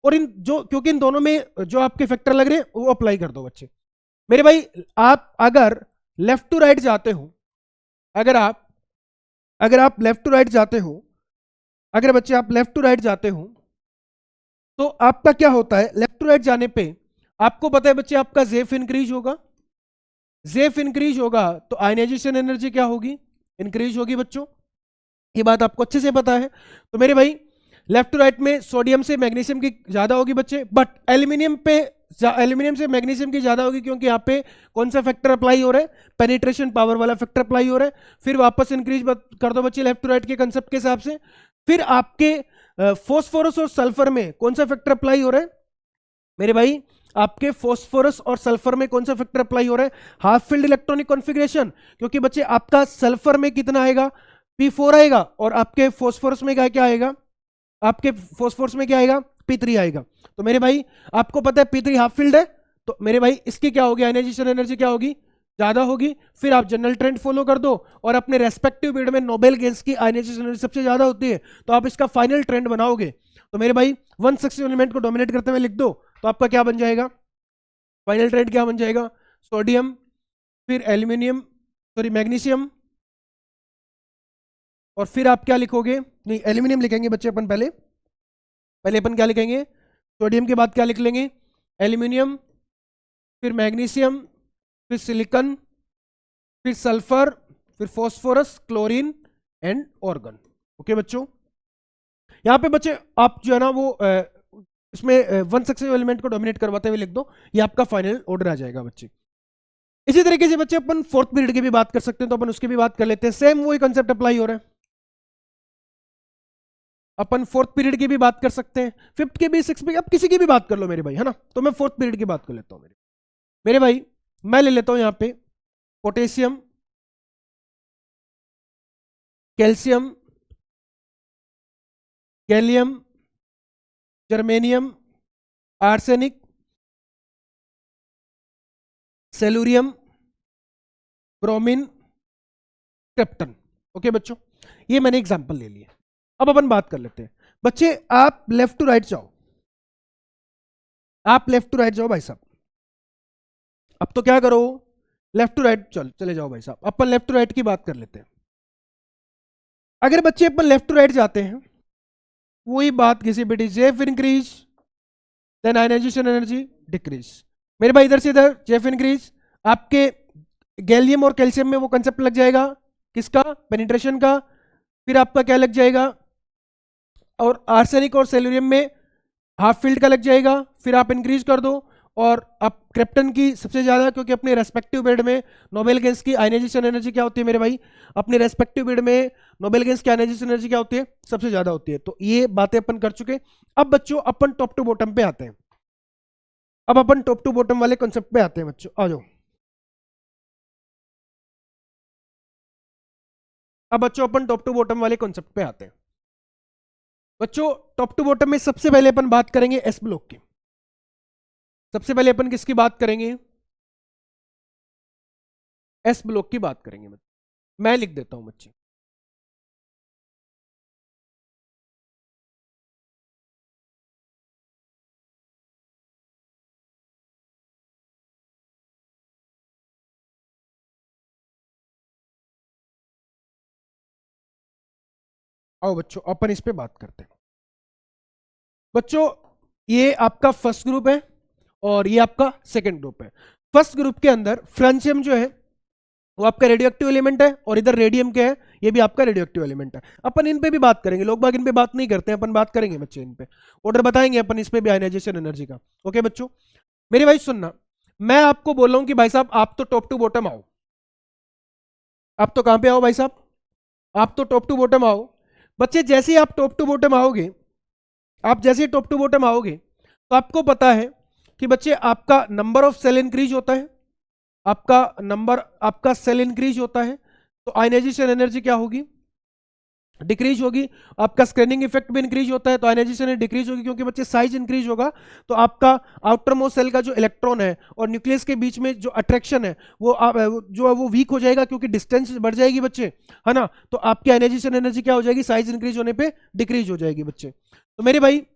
और इन जो, क्योंकि इन दोनों में जो आपके फैक्टर लग रहे हैं वो अप्लाई कर दो बच्चे। मेरे भाई आप अगर लेफ्ट टू राइट जाते हो, अगर आप लेफ्ट टू राइट जाते हो, अगर बच्चे आप लेफ्ट टू राइट जाते हो, तो आपका क्या होता है? लेफ्ट टू राइट जाने पे आपको पता है बच्चे आपका जेफ इंक्रीज होगा। जेफ इंक्रीज होगा तो आयनाइजेशन एनर्जी क्या होगी? इंक्रीज होगी बच्चों। ये बात आपको अच्छे से पता है। तो मेरे भाई लेफ्ट टू राइट में सोडियम से मैग्नीशियम की ज्यादा होगी बच्चे, बट एल्यूमिनियम से मैग्नीशियम की ज्यादा होगी, क्योंकि यहाँ पे कौन सा फैक्टर अप्लाई हो रहा है? पेनिट्रेशन पावर वाला फैक्टर अप्लाई हो रहा है। फिर वापस इंक्रीज कर दो बच्चे लेफ्ट टू राइट के कंसेप्ट के हिसाब से। फिर आपके फॉस्फोरस और सल्फर में कौन सा फैक्टर अप्लाई हो रहा है? मेरे भाई आपके फॉस्फोरस और सल्फर में कौन सा फैक्टर अप्लाई हो रहा है? Half field electronic configuration. क्योंकि बच्चे आपका सल्फर में कितना आएगा? P4 आएगा, और आपके फॉस्फोरस में क्या क्या आएगा? आपके फॉस्फोरस में क्या आएगा? P3 आएगा। तो मेरे भाई आपको पता है P3 हाफ फील्ड है, तो मेरे भाई इसकी क्या होगी? आयनाइजेशन एनर्जी क्या होगी? ज्यादा होगी। फिर आप जनरल ट्रेंड फॉलो कर दो, और अपने रेस्पेक्टिव पीरियड में नोबेल गैस की आयनाइजेशन एनर्जी सबसे ज्यादा होती है, तो आप इसका फाइनल ट्रेंड बनाओगे। तो मेरे भाई वन सक्सेसिव एलिमेंट को डोमिनेट करते हुए लिख दो, तो आपका क्या बन जाएगा? फाइनल ट्रेंड क्या बन जाएगा? सोडियम, फिर एल्यूमिनियम, सॉरी मैग्नीशियम, और फिर आप क्या लिखोगे? नहीं, एल्यूमिनियम लिखेंगे बच्चे अपन पहले। अपन क्या लिखेंगे? सोडियम के बाद क्या लिख लेंगे? एल्यूमिनियम, फिर मैग्नीशियम, फिर सिलिकॉन, फिर सल्फर, फिर phosphorus, chlorine and organ. Okay बच्चों, यहां पे बच्चे आप जो है ना वो इसमें वन सक्सेसिव एलिमेंट को डोमिनेट करवाते हुए लिख दो, ये आपका फाइनल ऑर्डर आ जाएगा बच्चे। इसी तरीके से बच्चे अपन फोर्थ पीरियड की भी बात कर सकते हैं, तो अपन उसकी भी बात कर लेते हैं। सेम वही कंसेप्ट अप्लाई हो रहा है। अपन फोर्थ पीरियड की भी बात कर सकते हैं, फिफ्थ की भी, सिक्स भी, अब किसी की भी बात कर लो मेरे भाई, है ना। तो मैं फोर्थ पीरियड की बात कर लेता हूं मेरे भाई। मैं ले लेता हूं यहां पे potassium, calcium, gallium, germanium, arsenic, selenium, bromine, krypton. Okay बच्चों, ये मैंने एग्जांपल ले लिए। अब अपन बात कर लेते हैं बच्चे। आप लेफ्ट टू राइट जाओ, भाई साहब। अब तो क्या करो? लेफ्ट टू राइट चले जाओ भाई साहब। अपन लेफ्ट टू राइट की बात कर लेते हैं। अगर बच्चे अपन लेफ्ट टू राइट जाते हैं, वही बात किसी भी Zeff increase, then ionization energy decrease. मेरे भाई इधर से इधर जेफ इंक्रीज, आपके गैलियम और कैल्शियम में वो कंसेप्ट लग जाएगा किसका? पेनिट्रेशन का। फिर आपका क्या लग जाएगा? और आर्सेनिक और सेलुरियम में हाफ फील्ड का लग जाएगा। फिर आप इंक्रीज कर दो, और अब क्रिप्टन की सबसे ज्यादा, क्योंकि अपने रेस्पेक्टिव पीरियड में नोबेल गैस की आयनाइजेशन एनर्जी क्या होती है मेरे भाई, अपने रेस्पेक्टिव पीरियड में नोबेल गैस की आयनाइजेशन एनर्जी क्या होती है, सबसे ज्यादा होती है। तो ये बातें अपन कर चुके। अब बच्चों अपन टॉप टू बॉटम पे आते हैं। अब अपन टॉप टू बॉटम वाले कॉन्सेप्ट पे आते हैं बच्चों, आ जाओ। अब बच्चों अपन टॉप टू बॉटम वाले कॉन्सेप्ट पे आते हैं। बच्चों टॉप टू बॉटम में सबसे पहले अपन बात करेंगे एस ब्लॉक की। सबसे पहले अपन किसकी बात करेंगे, एस ब्लॉक की बात करेंगे। मैं लिख देता हूं बच्चे। आओ बच्चों अपन इस पे बात करते हैं। बच्चों ये आपका फर्स्ट ग्रुप है और ये आपका सेकंड ग्रुप है। फर्स्ट ग्रुप के अंदर फ्रांसियम जो है वो आपका रेडियो एक्टिव एलिमेंट है, और इधर रेडियम क्या है, ये भी आपका रेडियो एक्टिव एलिमेंट है। अपन इन पे भी बात करेंगे, लोग बाग इन पे बात नहीं करते हैं, अपन बात करेंगे बच्चे इन पे, ऑर्डर बताएंगे अपन इस पे भी आयनाइजेशन एनर्जी का। ओके बच्चों, मेरी भाई सुनना, मैं आपको बोल रहा हूं कि भाई साहब आप तो टॉप टू बॉटम आओ। आप तो कहां पे आओ भाई साहब, आप तो टॉप टू बॉटम आओ। बच्चे जैसे ही आप टॉप टू बॉटम आओगे, आप जैसे ही टॉप टू बॉटम आओगे, तो आपको पता है कि बच्चे आपका नंबर ऑफ सेल इंक्रीज होता है, आपका नंबर, आपका सेल इंक्रीज होता है, तो आयनाइजेशन एनर्जी क्या होगी, डिक्रीज होगी। आपका स्क्रीनिंग इफेक्ट भी इंक्रीज होता है, तो आयनाइजेशन डिक्रीज होगी, क्योंकि बच्चे साइज इंक्रीज होगा, तो आपका आउटर मोस्ट सेल का जो इलेक्ट्रॉन है और न्यूक्लियस के बीच में जो अट्रैक्शन है जो है वो वीक हो जाएगा, क्योंकि डिस्टेंस बढ़ जाएगी बच्चे, है ना। तो आपकी आयनाइजेशन एनर्जी क्या हो जाएगी, साइज इंक्रीज होने पे डिक्रीज हो जाएगी बच्चे। तो मेरे भाई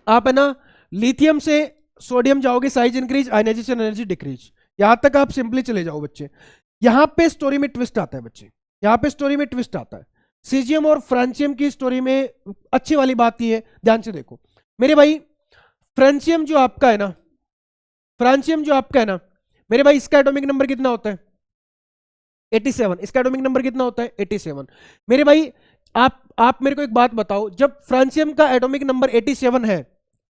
आप है ना लिथियम से सोडियम जाओगे, size increase, ionization energy decrease. यहां तक आप सिंपली चले जाओ बच्चे। यहां पे स्टोरी में ट्विस्ट आता है बच्चे, यहां पे स्टोरी में ट्विस्ट आता है। सीजियम और फ्रांसियम की स्टोरी में अच्छी वाली बात ये है, ध्यान से देखो मेरे भाई। फ्रांसियम जो आपका है ना, फ्रांसियम जो आपका है ना मेरे भाई, इसका एटॉमिक नंबर कितना होता है, 87। इसका एटॉमिक नंबर कितना होता है, 87। मेरे भाई आप मेरे को एक बात बताओ, जब फ्रांसियम का एटॉमिक नंबर 87 है,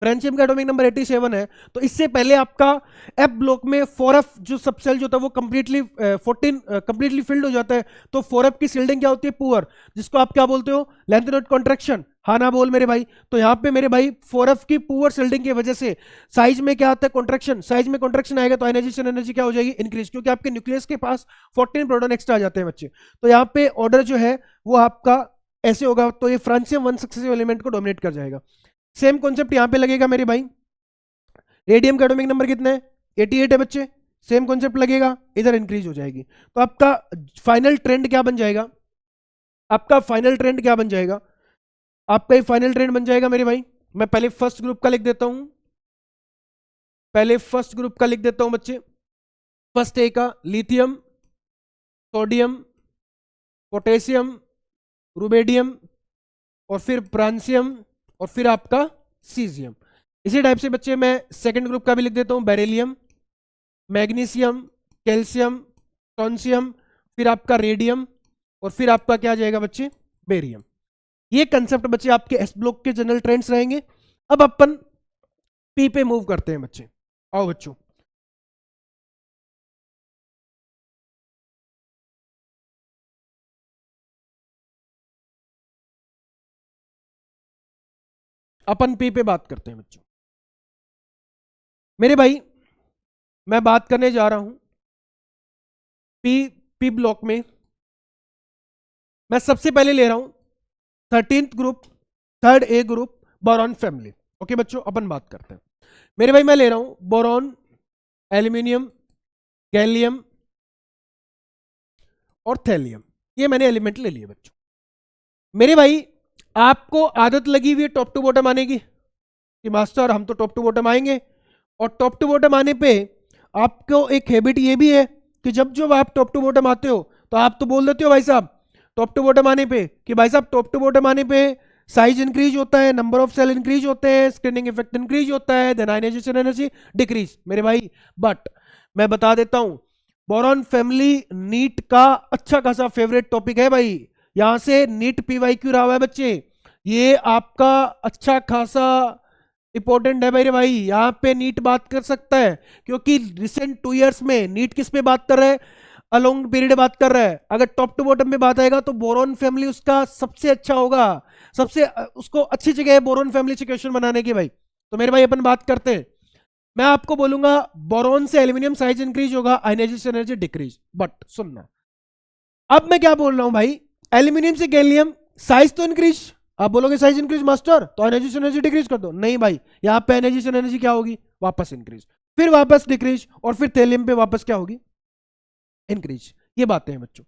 फ्रांसियम का एटॉमिक नंबर 87 है, तो इससे पहले आपका एफ ब्लॉक में 4f जो सबसेल जो होता है वो कंप्लीटली फिल्ड हो जाता है। तो 4f की सील्डिंग क्या होती है, पुअर, जिसको आप क्या बोलते हो, लेंथ नोट कॉन्ट्रैक्शन। हाँ ना बोल मेरे भाई। तो यहाँ पे मेरे भाई 4f की पुअर सील्डिंग की वजह से साइज में क्या आता है, कॉन्ट्रैक्शन। साइज में कॉन्ट्रैक्शन आएगा तो आयनाइजेशन एनर्जी क्या हो जाएगी, इंक्रीज, क्योंकि आपके न्यूक्लियस के पास 14 प्रोटॉन एक्स्ट्रा आ जाते हैं बच्चे। तो यहाँ पे ऑर्डर जो है वो आपका ऐसे होगा, तो ये फ्रांसियम वन सक्सेसिव एलिमेंट को डोमिनेट कर जाएगा। सेम कॉन्सेप्ट यहां पे लगेगा मेरे भाई। रेडियम का एटॉमिक नंबर कितना है, 88 है बच्चे। सेम कॉन्सेप्ट लगेगा, इधर इंक्रीज हो जाएगी। तो आपका फाइनल ट्रेंड क्या बन जाएगा, आपका फाइनल ट्रेंड क्या बन जाएगा, आपका ये फाइनल ट्रेंड बन जाएगा मेरे भाई। मैं पहले फर्स्ट ग्रुप का लिख देता हूं, पहले फर्स्ट ग्रुप का लिख देता हूं बच्चे। फर्स्ट ए का लिथियम, सोडियम, पोटेशियम, रुबेडियम, और फिर फ्रांसियम, और फिर आपका सीजियम। इसी टाइप से बच्चे मैं सेकंड ग्रुप का भी लिख देता हूं, बेरिलियम, मैग्नीशियम, कैल्शियम, स्ट्रोंशियम, फिर आपका रेडियम, और फिर आपका क्या आ जाएगा बच्चे, बेरियम। ये कंसेप्ट बच्चे आपके एस ब्लॉक के जनरल ट्रेंड्स रहेंगे। अब अपन पी पे मूव करते हैं बच्चे। आओ बच्चों, अपन पी पे बात करते हैं बच्चों। मेरे भाई मैं बात करने जा रहा हूं पी, पी ब्लॉक में मैं सबसे पहले ले रहा हूं 13th group, third A group, boron family. Okay बच्चों, अपन बात करते हैं। मेरे भाई मैं ले रहा हूं बोरॉन, एल्यूमिनियम, गैलियम और थैलियम। ये मैंने एलिमेंट ले लिए बच्चों। मेरे भाई आपको आदत लगी हुई है टॉप टू बॉटम आने की, कि मास्टर हम तो टॉप टू बॉटम आएंगे। और टॉप टू बॉटम आने पे आपको एक हैबिट ये भी है कि जब जब आप टॉप टू बॉटम आते हो तो आप तो बोल देते हो भाई साहब टॉप टू बॉटम आने पे, कि भाई साहब टॉप टू बॉटम आने पे साइज इंक्रीज होता है, नंबर ऑफ सेल इंक्रीज होते हैं, स्क्रीनिंग इफेक्ट इंक्रीज होता है, देन आयनाइजेशन एनर्जी डिक्रीज। मेरे भाई बट मैं बता देता हूं, बोरॉन फैमिली नीट का अच्छा खासा फेवरेट टॉपिक है भाई। यहां से नीट पीवाईक्यू रहा हुआ है बच्चे। ये आपका अच्छा खासा इंपॉर्टेंट है भाई रे भाई, यहाँ पे नीट बात कर सकता है, क्योंकि रिसेंट 2 इयर्स में नीट किस पे बात कर रहा है, अलोंग पीरियड बात कर रहा है। अगर टॉप टू बॉटम में बात आएगा तो बोरोन फैमिली उसका सबसे अच्छा होगा, सबसे उसको अच्छी जगह है बोरोन फैमिली से क्वेश्चन बनाने की भाई। तो मेरे भाई अपन बात करते हैं, मैं आपको बोलूंगा बोरोन से एल्यूमिनियम साइज इंक्रीज होगा, आयनाइजेशन एनर्जी डिक्रीज। बट सुनना, अब मैं क्या बोल रहा हूं भाई, एल्यूमिनियम से गैलियम साइज तो इंक्रीज, आप बोलोगे साइज इंक्रीज मास्टर तो आयनाइजेशन एनर्जी डिक्रीज कर दो, नहीं भाई, यहां पे आयनाइजेशन एनर्जी क्या होगी, वापस इंक्रीज, फिर वापस डिक्रीज, और फिर थैलियम पे वापस क्या होगी, इंक्रीज। ये बातें हैं बच्चों,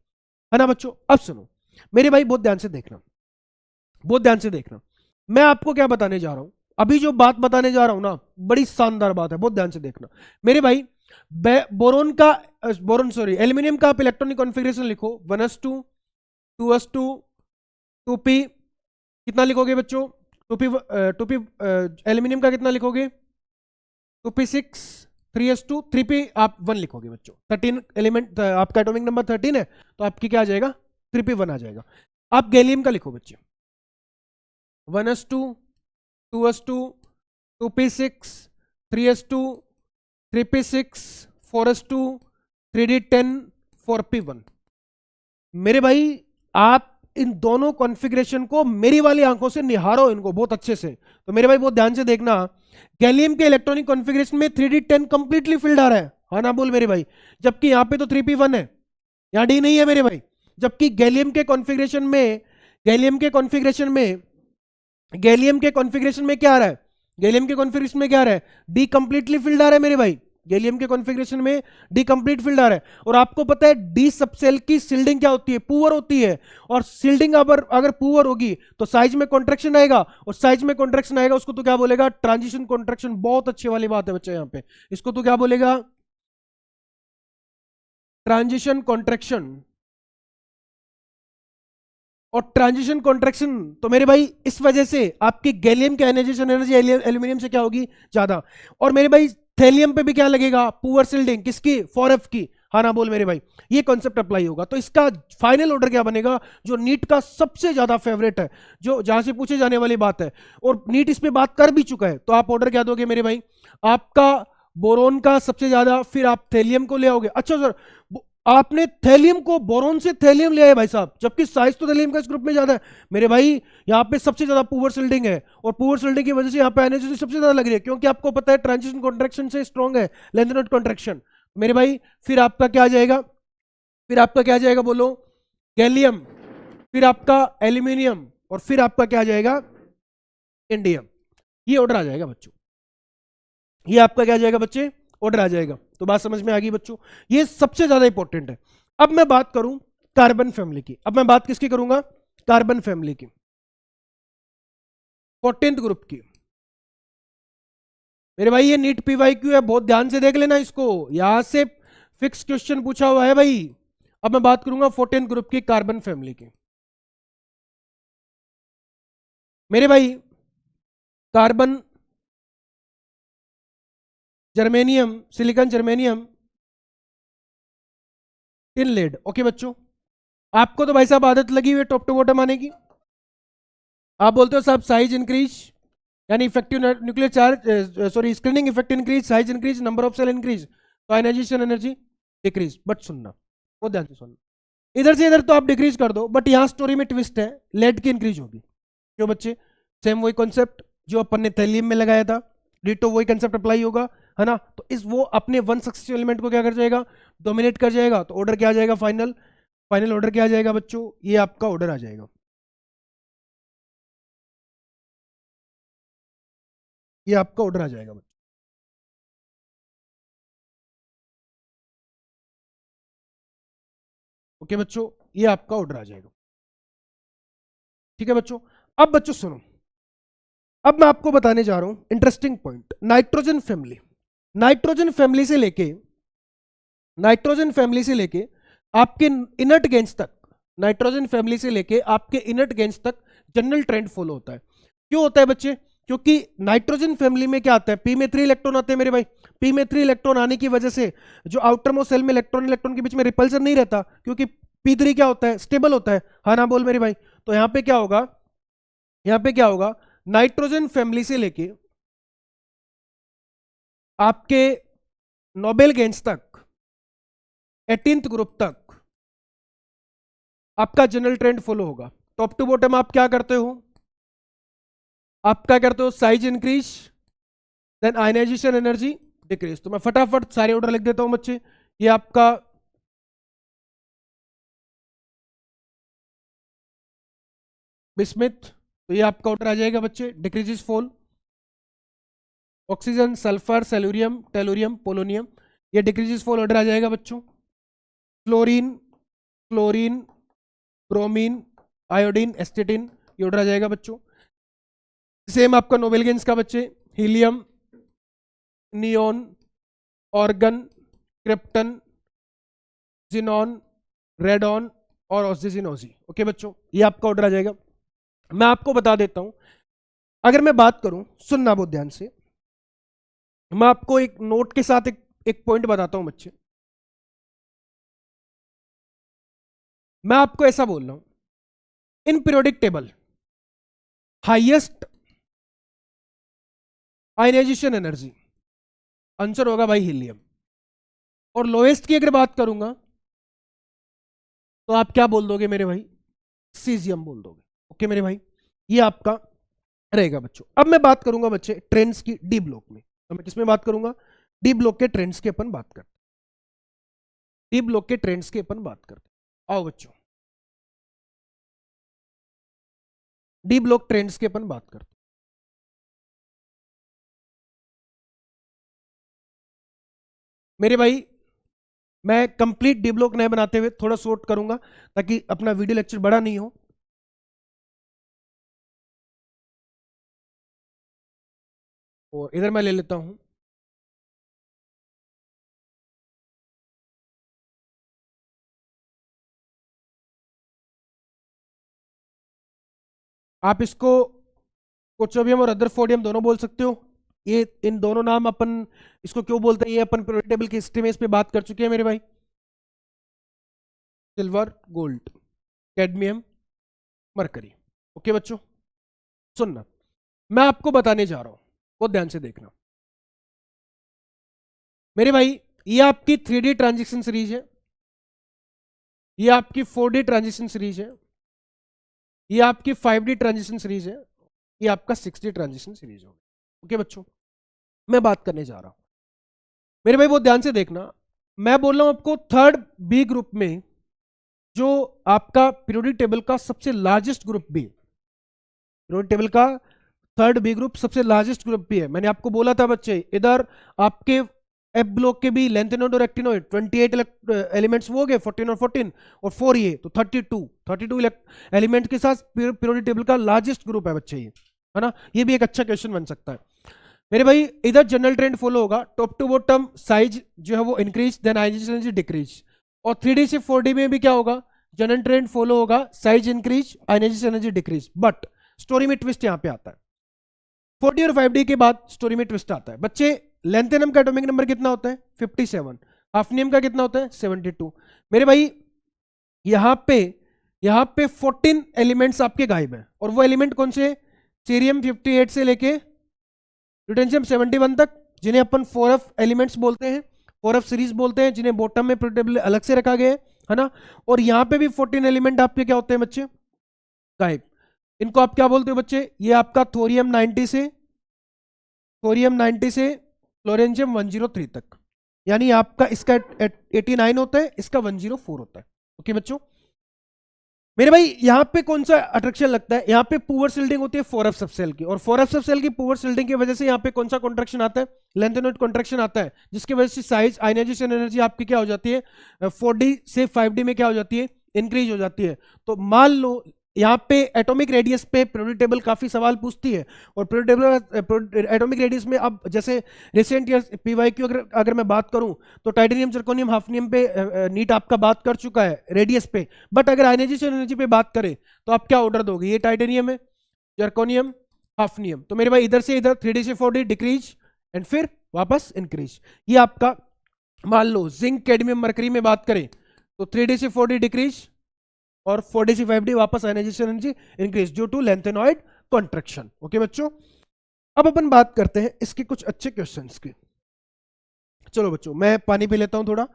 है ना बच्चों। अब सुनो मेरे भाई, बहुत ध्यान से देखना, बहुत ध्यान से देखना, मैं आपको क्या बताने जा रहा हूं, अभी जो बात बताने जा रहा हूं ना, बड़ी शानदार बात है, बहुत ध्यान से देखना मेरे भाई। बोरोन का, बोरोन सॉरी एल्यूमिनियम का आप इलेक्ट्रॉनिक कॉन्फ़िगरेशन लिखो, 1s2 2s2 2p, कितना लिखोगे बच्चों, 2p एल्यूमिनियम का कितना लिखोगे, 2p6 3s2 3p आप 1 लिखोगे बच्चों, 13 एलिमेंट आपका एटॉमिक नंबर 13 है, तो आपकी क्या आ जाएगा, 3p1 आ जाएगा। आप गैलियम का लिखो बच्चे, 1s2 2s2 2p6 3s2 3p6 4s2 3d10 4p1। मेरे भाई आप इन दोनों कॉन्फ़िगरेशन को मेरी वाली आंखों से निहारो इनको बहुत अच्छे से। तो मेरे भाई बहुत ध्यान से देखना, गैलियम के इलेक्ट्रॉनिक कॉन्फ़िगरेशन में 3d10 कंप्लीटली फिल्ड आ रहा है, हाँ ना बोल मेरे भाई, जबकि यहां पे तो 3p1 है, यहां डी नहीं है मेरे भाई। जबकि गैलियम के कॉन्फ़िगरेशन में, गैलियम के कॉन्फ़िगरेशन में, गैलियम के कॉन्फ़िगरेशन में क्या आ रहा है, गैलियम के कॉन्फ़िगरेशन में क्या आ रहा है, डी कंप्लीटली फिल्ड आ रहा है मेरे भाई, गैलियम के कॉन्फ़िगरेशन में डी कंप्लीट फिल्ड आ रहा है। और आपको पता है डी सबसेल की शिल्डिंग क्या होती है, पुअर होती है, और शिल्डिंग अगर पुअर होगी तो साइज में कॉन्ट्रैक्शन आएगा, और साइज में कॉन्ट्रैक्शन आएगा उसको तो क्या बोलेगा, ट्रांजिशन कॉन्ट्रैक्शन। बहुत अच्छी वाली बात है बच्चे यहाँ पे, इसको तो क्या बोलेगा, ट्रांजिशन कॉन्ट्रैक्शन। और ट्रांजिशन कॉन्ट्रैक्शन तो मेरे भाई इस वजह से आपकी गैलियम की आयनाइजेशन एनर्जी एल्यूमिनियम से क्या होगी, ज्यादा। और मेरे भाई थैलियम पे भी क्या लगेगा, पुअर शिल्डिंग, किसकी, 4f की, हाँ ना बोल मेरे भाई, ये कॉन्सेप्ट अप्लाई होगा। तो इसका फाइनल ऑर्डर क्या बनेगा, जो नीट का सबसे ज्यादा फेवरेट है, जो जहां से पूछे जाने वाली बात है, और नीट इस पे बात कर भी चुका है, तो आप ऑर्डर क्या दोगे मेरे भाई, आपका बोरोन का सबसे ज्यादा, फिर आप थैलियम को ले आओगे। अच्छा सर, आपने थैलियम को, बोरोन से थैलियम ले आए भाई साहब, जबकि साइज तो थैलियम का इस ग्रुप में ज्यादा है मेरे भाई। यहाँ पे सबसे ज्यादा पुअर शिल्डिंग है, और पुअर शिल्डिंग की वजह से यहाँ पे एनर्जी सबसे ज्यादा लग रही है, क्योंकि आपको पता है ट्रांजिशन कॉन्ट्रैक्शन से स्ट्रॉन्ग है लेंथ नॉट कॉन्ट्रैक्शन मेरे भाई। फिर आपका क्या आ जाएगा, फिर आपका क्या आ जाएगा बोलो, गैलियम, फिर आपका एल्यूमिनियम, और फिर आपका क्या आ जाएगा, इंडियम। ये ऑर्डर आ जाएगा बच्चों, ये आपका क्या आ जाएगा बच्चे, ऑर्डर आ जाएगा। तो बात समझ में आ गई बच्चों, ये सबसे ज्यादा इंपॉर्टेंट है। अब मैं बात करूं कार्बन फैमिली की, अब मैं बात किसकी करूंगा, कार्बन फैमिली की, 14th ग्रुप की। मेरे भाई ये नीट पीवाईक्यू है, बहुत ध्यान से देख लेना इसको, यहां से फिक्स क्वेश्चन पूछा हुआ है भाई। अब मैं बात करूंगा 14th ग्रुप की कार्बन फैमिली की। मेरे भाई carbon, germanium, silicon, germanium, tin lead. Okay बच्चों, आपको तो भाई साहब आदत लगी हुई है टॉप टू बॉटम आने की, आप बोलते हो साहब साइज इंक्रीज, यानी effective nuclear charge, sorry screening effect increase, size increase, number of shell increase, तो आयनाइजेशन एनर्जी डिक्रीज। बट सुनना, वो ध्यान से सुनना, इधर से इधर तो आप डिक्रीज कर दो, बट यहां स्टोरी में ट्विस्ट है, लेड की इंक्रीज होगी। क्यों बच्चे, सेम वही कॉन्सेप्ट जो अपन ने थैलियम में लगाया था, डिटो वही कंसेप्ट अप्लाई होगा, है ना। तो इस वो अपने वन सक्सेसिव एलिमेंट को क्या कर जाएगा, डोमिनेट कर जाएगा। तो ऑर्डर क्या आ जाएगा, फाइनल, फाइनल ऑर्डर क्या आ जाएगा बच्चों, ये आपका ऑर्डर आ जाएगा, ये आपका ऑर्डर आ जाएगा बच्चों। ओके बच्चों, ये आपका ऑर्डर आ जाएगा, ठीक है बच्चों। अब बच्चों सुनो, अब मैं आपको बताने जा रहा हूं interesting point, nitrogen family, nitrogen family से लेके, नाइट्रोजन फैमिली से लेके आपके इनर्ट गैस तक, नाइट्रोजन फैमिली से लेके आपके इनर्ट गैस तक जनरल ट्रेंड फॉलो होता है। क्यों होता है बच्चे, क्योंकि नाइट्रोजन फैमिली में क्या आता है, पी में 3 इलेक्ट्रॉन आते हैं मेरे भाई, पी में 3 इलेक्ट्रॉन आने की वजह से जो आउटर मोस्ट सेल में इलेक्ट्रॉन इलेक्ट्रॉन के बीच में रिपल्सन नहीं रहता, क्योंकि P3 क्या होता है, स्टेबल होता है, हाँ ना बोल मेरे भाई। तो यहां पे क्या होगा, यहां पे क्या होगा, नाइट्रोजन फैमिली से लेके आपके नोबेल गेंस तक 18th ग्रुप तक आपका जनरल ट्रेंड फॉलो होगा। टॉप टू बॉटम आप क्या करते हो, आप क्या करते हो, size increase then ionization energy decrease. तो मैं फटाफट सारे ऑर्डर लिख देता हूं बच्चे। ये आपका बिस्मिथ, तो ये आपका ऑर्डर आ जाएगा बच्चे, decreases fall. Oxygen, sulphur, selenium, tellurium, polonium, ये डिक्रीजेस फॉल ऑर्डर आ जाएगा बच्चों। Chlorine, chlorine, bromine, iodine, astatine, ये ऑर्डर आ जाएगा बच्चों। सेम आपका नोबेल गेंस का बच्चे, helium, neon, organ, krypton, xenon, radon और ऑक्सीजनोजी। ओके बच्चों, ये आपका ऑर्डर आ जाएगा। मैं आपको बता देता हूं, अगर मैं बात करूं, सुनना बहुत ध्यान से, मैं आपको एक नोट के साथ एक पॉइंट बताता हूं बच्चे। मैं आपको ऐसा बोल रहा हूं, in periodic table highest ionization energy, answer होगा भाई हीलियम। और लोएस्ट की अगर बात करूंगा तो आप क्या बोल दोगे मेरे भाई, सीजियम बोल दोगे। ओके मेरे भाई, ये आपका रहेगा बच्चों। अब मैं बात करूंगा बच्चे ट्रेंड्स की डी ब्लॉक में। तो मैं किसमें बात करूंगा, डी ब्लॉक के ट्रेंड्स की अपन बात करते, डी ब्लॉक के ट्रेंड्स की अपन बात करते। आओ बच्चों, डी ब्लॉक ट्रेंड्स की अपन बात करते। मेरे भाई मैं कंप्लीट डी ब्लॉक नहीं बनाते हुए थोड़ा शॉर्ट करूंगा ताकि अपना वीडियो लेक्चर बड़ा नहीं हो। और इधर मैं ले लेता हूं, आप इसको कोचोबियम और रदरफोर्डियम दोनों बोल सकते हो। ये इन दोनों नाम अपन इसको क्यों बोलते हैं, ये अपन पीरियोडिक टेबल की हिस्ट्री में इस पे बात कर चुके हैं मेरे भाई। Silver, gold, cadmium, mercury. Okay बच्चों, सुनना, मैं आपको बताने जा रहा हूं, बहुत ध्यान से देखना मेरे भाई। ये आपकी 3D ट्रांजिशन सीरीज है, ये आपकी 4D ट्रांजिशन सीरीज है, ये आपकी 5D ट्रांजिशन सीरीज है, ये आपका 6D ट्रांजिशन सीरीज होगा। ओके बच्चों, मैं बात करने जा रहा हूं मेरे भाई, बहुत ध्यान से देखना। मैं बोल रहा हूं आपको थर्ड बी ग्रुप में जो आपका पीरियोडिक टेबल का सबसे लार्जेस्ट ग्रुप भी है, पीरियोडिक टेबल का थर्ड बी ग्रुप सबसे लार्जेस्ट ग्रुप भी है। मैंने आपको बोला था बच्चे, इधर आपके एफ ब्लॉक के भी लेंथेनोइड और एक्टिनोइड 28 एलिमेंट्स वो गए, 14 और 14 और 4 ये तो 32 एलिमेंट के साथ पीरियोडिक टेबल का लार्जेस्ट ग्रुप है बच्चे ये, है ना। ये भी एक अच्छा क्वेश्चन बन सकता है मेरे भाई। इधर जनरल ट्रेंड फॉलो होगा, टॉप टू बॉटम साइज जो है वो increase then ionization energy decrease. और 3D से 4D में भी क्या होगा, जनरल ट्रेंड फॉलो होगा, size increase ionization energy decrease. But story में ट्विस्ट यहां पे आता है, 4D और 5D के बाद स्टोरी में ट्विस्ट आता है बच्चे। लेंथेनम का एटॉमिक नंबर कितना होता है 57, हाफनियम का कितना होता है 72। मेरे भाई यहां पे 14 एलिमेंट्स आपके गायब हैं, और वो एलिमेंट कौन से, सीरियम 58 से लेके ल्यूटेशियम 71 तक, जिन्हें अपन 4F एलिमेंट्स बोलते हैं, 4F सीरीज बोलते हैं, जिन्हें बॉटम में प्रिडिक्टेबल अलग से रखा गया है ना। और यहां पे भी 14 एलिमेंट आपके क्या होते हैं बच्चे, गायब। इनको आप क्या बोलते हो बच्चे, ये आपका थोरियम 90 से फ्लोरेंशियम 103 तक, यानी आपका इसका 89 होता है, इसका 104 होता है। ओके बच्चों, मेरे भाई यहां पे कौन सा अट्रैक्शन लगता है, यहां पे पुअर सिल्डिंग होती है 4F सबसेल की, और 4F सबसेल की पुअर सिल्डिंग की वजह से यहां पे कौन सा कॉन्ट्रैक्शन आता है, लेंथेनोइड कॉन्ट्रैक्शन आता है, जिसकी वजह से साइज आयनाइजेशन एनर्जी आपकी क्या हो जाती है, 4D से 5D में क्या हो जाती है, इंक्रीज हो जाती है। तो मान लो यहाँ पे एटॉमिक रेडियस पे पीरियोडिक टेबल काफी सवाल पूछती है, और पीरियोडिक टेबल एटॉमिक रेडियस में अब जैसे रिसेंट ईयर पीवाईक्यू अगर मैं बात करूं तो टाइटेनियम, जर्कोनियम, हाफनियम पे नीट आपका बात कर चुका है रेडियस पे। बट अगर आयनाइजेशन एनर्जी पे बात करें तो आप क्या ऑर्डर दोगे, ये टाइटेनियम है, जर्कोनियम, हाफनियम। तो मेरे भाई इधर से इधर 3D से 4D डिक्रीज एंड फिर वापस इंक्रीज। ये आपका मान लो जिंक, कैडमियम, मरकरी में बात करें तो 3D से 4D डिक्रीज, और 4D से 5D वापस ionization energy increase due to lanthanoid contraction. Okay बच्चों, अब अपन बात करते हैं इसके कुछ अच्छे क्वेश्चंस की। चलो बच्चों मैं पानी पी लेता हूं थोड़ा,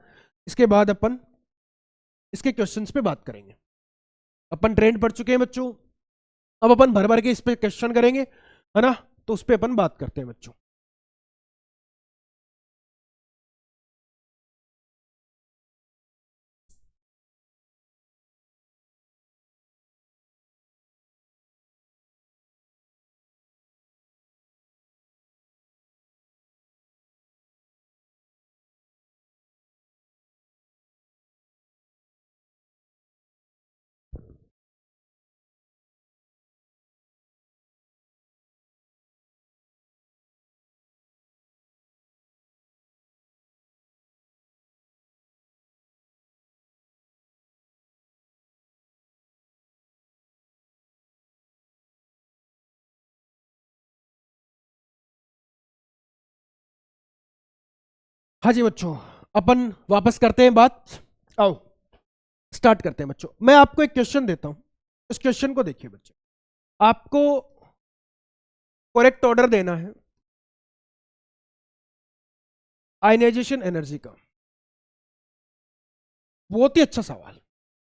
इसके बाद अपन इसके क्वेश्चंस पे बात करेंगे। अपन ट्रेंड पढ़ चुके हैं बच्चों, अब अपन भर भर के इस पे क्वेश्चन करेंगे, है ना? तो उस पे अपन बात करते हैं बच्चों। हाँ जी बच्चों, अपन वापस करते हैं बात। आओ स्टार्ट करते हैं बच्चों। मैं आपको एक क्वेश्चन देता हूं, इस क्वेश्चन को देखिए बच्चों। आपको करेक्ट ऑर्डर देना है आयनाइजेशन एनर्जी का। बहुत ही अच्छा सवाल,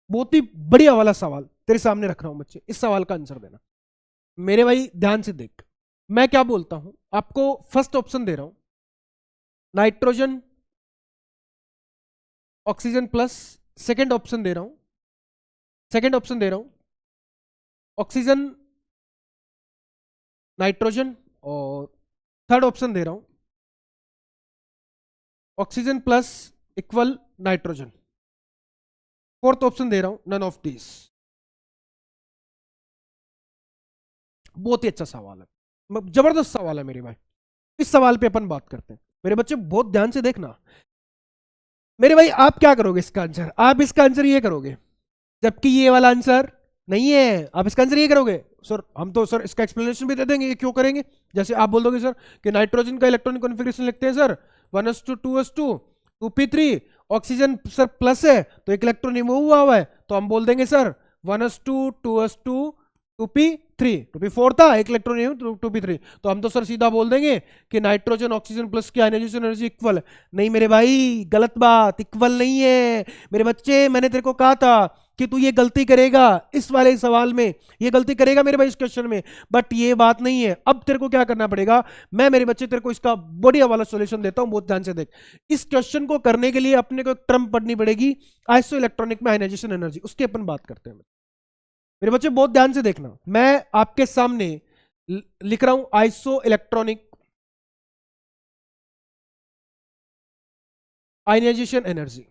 बहुत ही बढ़िया वाला सवाल तेरे सामने रख रहा हूं बच्चे, इस सवाल का आंसर देना। मेरे भाई ध्यान से देख, मैं क्या बोलता हूं आपको। फर्स्ट ऑप्शन दे रहा हूं nitrogen oxygen plus. Second option दे रहा हूं, सेकंड ऑप्शन दे रहा हूं ऑक्सीजन नाइट्रोजन। और थर्ड ऑप्शन दे रहा हूं oxygen plus equal nitrogen. Fourth option दे रहा हूं नन ऑफ दिस। बहुत ही अच्छा सवाल है, जबरदस्त सवाल है मेरे भाई। इस सवाल पे अपन बात करते हैं मेरे बच्चे, बहुत ध्यान से देखना। मेरे भाई आप क्या करोगे इसका आंसर, आप इसका आंसर ये करोगे, जबकि ये वाला आंसर नहीं है। आप इसका आंसर ये करोगे सर, हम तो सर इसका एक्सप्लेनेशन भी दे देंगे ये क्यों करेंगे। जैसे आप बोल दोगे सर कि नाइट्रोजन का इलेक्ट्रॉनिक कॉन्फ़िगरेशन लिखते हैं sir 1s2 2s2 2p3। Oxygen sir plus है तो एक इलेक्ट्रॉन रिमूव हुआ है, तो हम बोल देंगे sir 1s2 2s2 2p3। 2p4 था, एक इलेक्ट्रॉन रिमूव 2p3। तो हम तो सर सीधा बोल देंगे कि नाइट्रोजन ऑक्सीजन प्लस की आयनाइजेशन एनर्जी इक्वल है। नहीं मेरे भाई, गलत बात, इक्वल नहीं है मेरे बच्चे। मैंने तेरे को कहा था कि तू ये गलती करेगा इस वाले सवाल में, ये गलती करेगा मेरे भाई इस क्वेश्चन में, बट ये बात नहीं है। अब तेरे को क्या करना पड़ेगा, मैं मेरे बच्चे तेरे को इसका बढ़िया वाला सॉल्यूशन देता हूं, बहुत ध्यान से देख। इस क्वेश्चन को करने के लिए अपने को एक टर्म पढ़नी पड़ेगी, आइसो इलेक्ट्रॉनिक में आयनाइजेशन एनर्जी, उसकी अपन बात करते हैं। मेरे बच्चे बहुत ध्यान से देखना, मैं आपके सामने लिख रहा हूं आइसो इलेक्ट्रॉनिक आयनाइजेशन एनर्जी।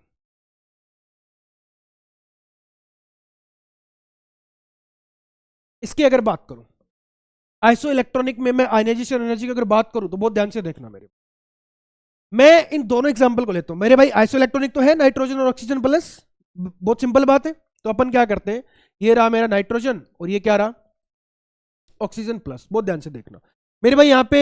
इसकी अगर बात करूं, आइसो इलेक्ट्रॉनिक में मैं आयनाइजेशन एनर्जी की अगर बात करूं तो बहुत ध्यान से देखना मेरे। मैं इन दोनों एग्जांपल को लेता हूं मेरे भाई। आइसो इलेक्ट्रॉनिक तो है नाइट्रोजन और ऑक्सीजन प्लस, बहुत सिंपल बात है। तो अपन क्या करते हैं, ये रहा मेरा नाइट्रोजन और ये क्या रहा ऑक्सीजन प्लस। बहुत ध्यान से देखना मेरे भाई, यहां पे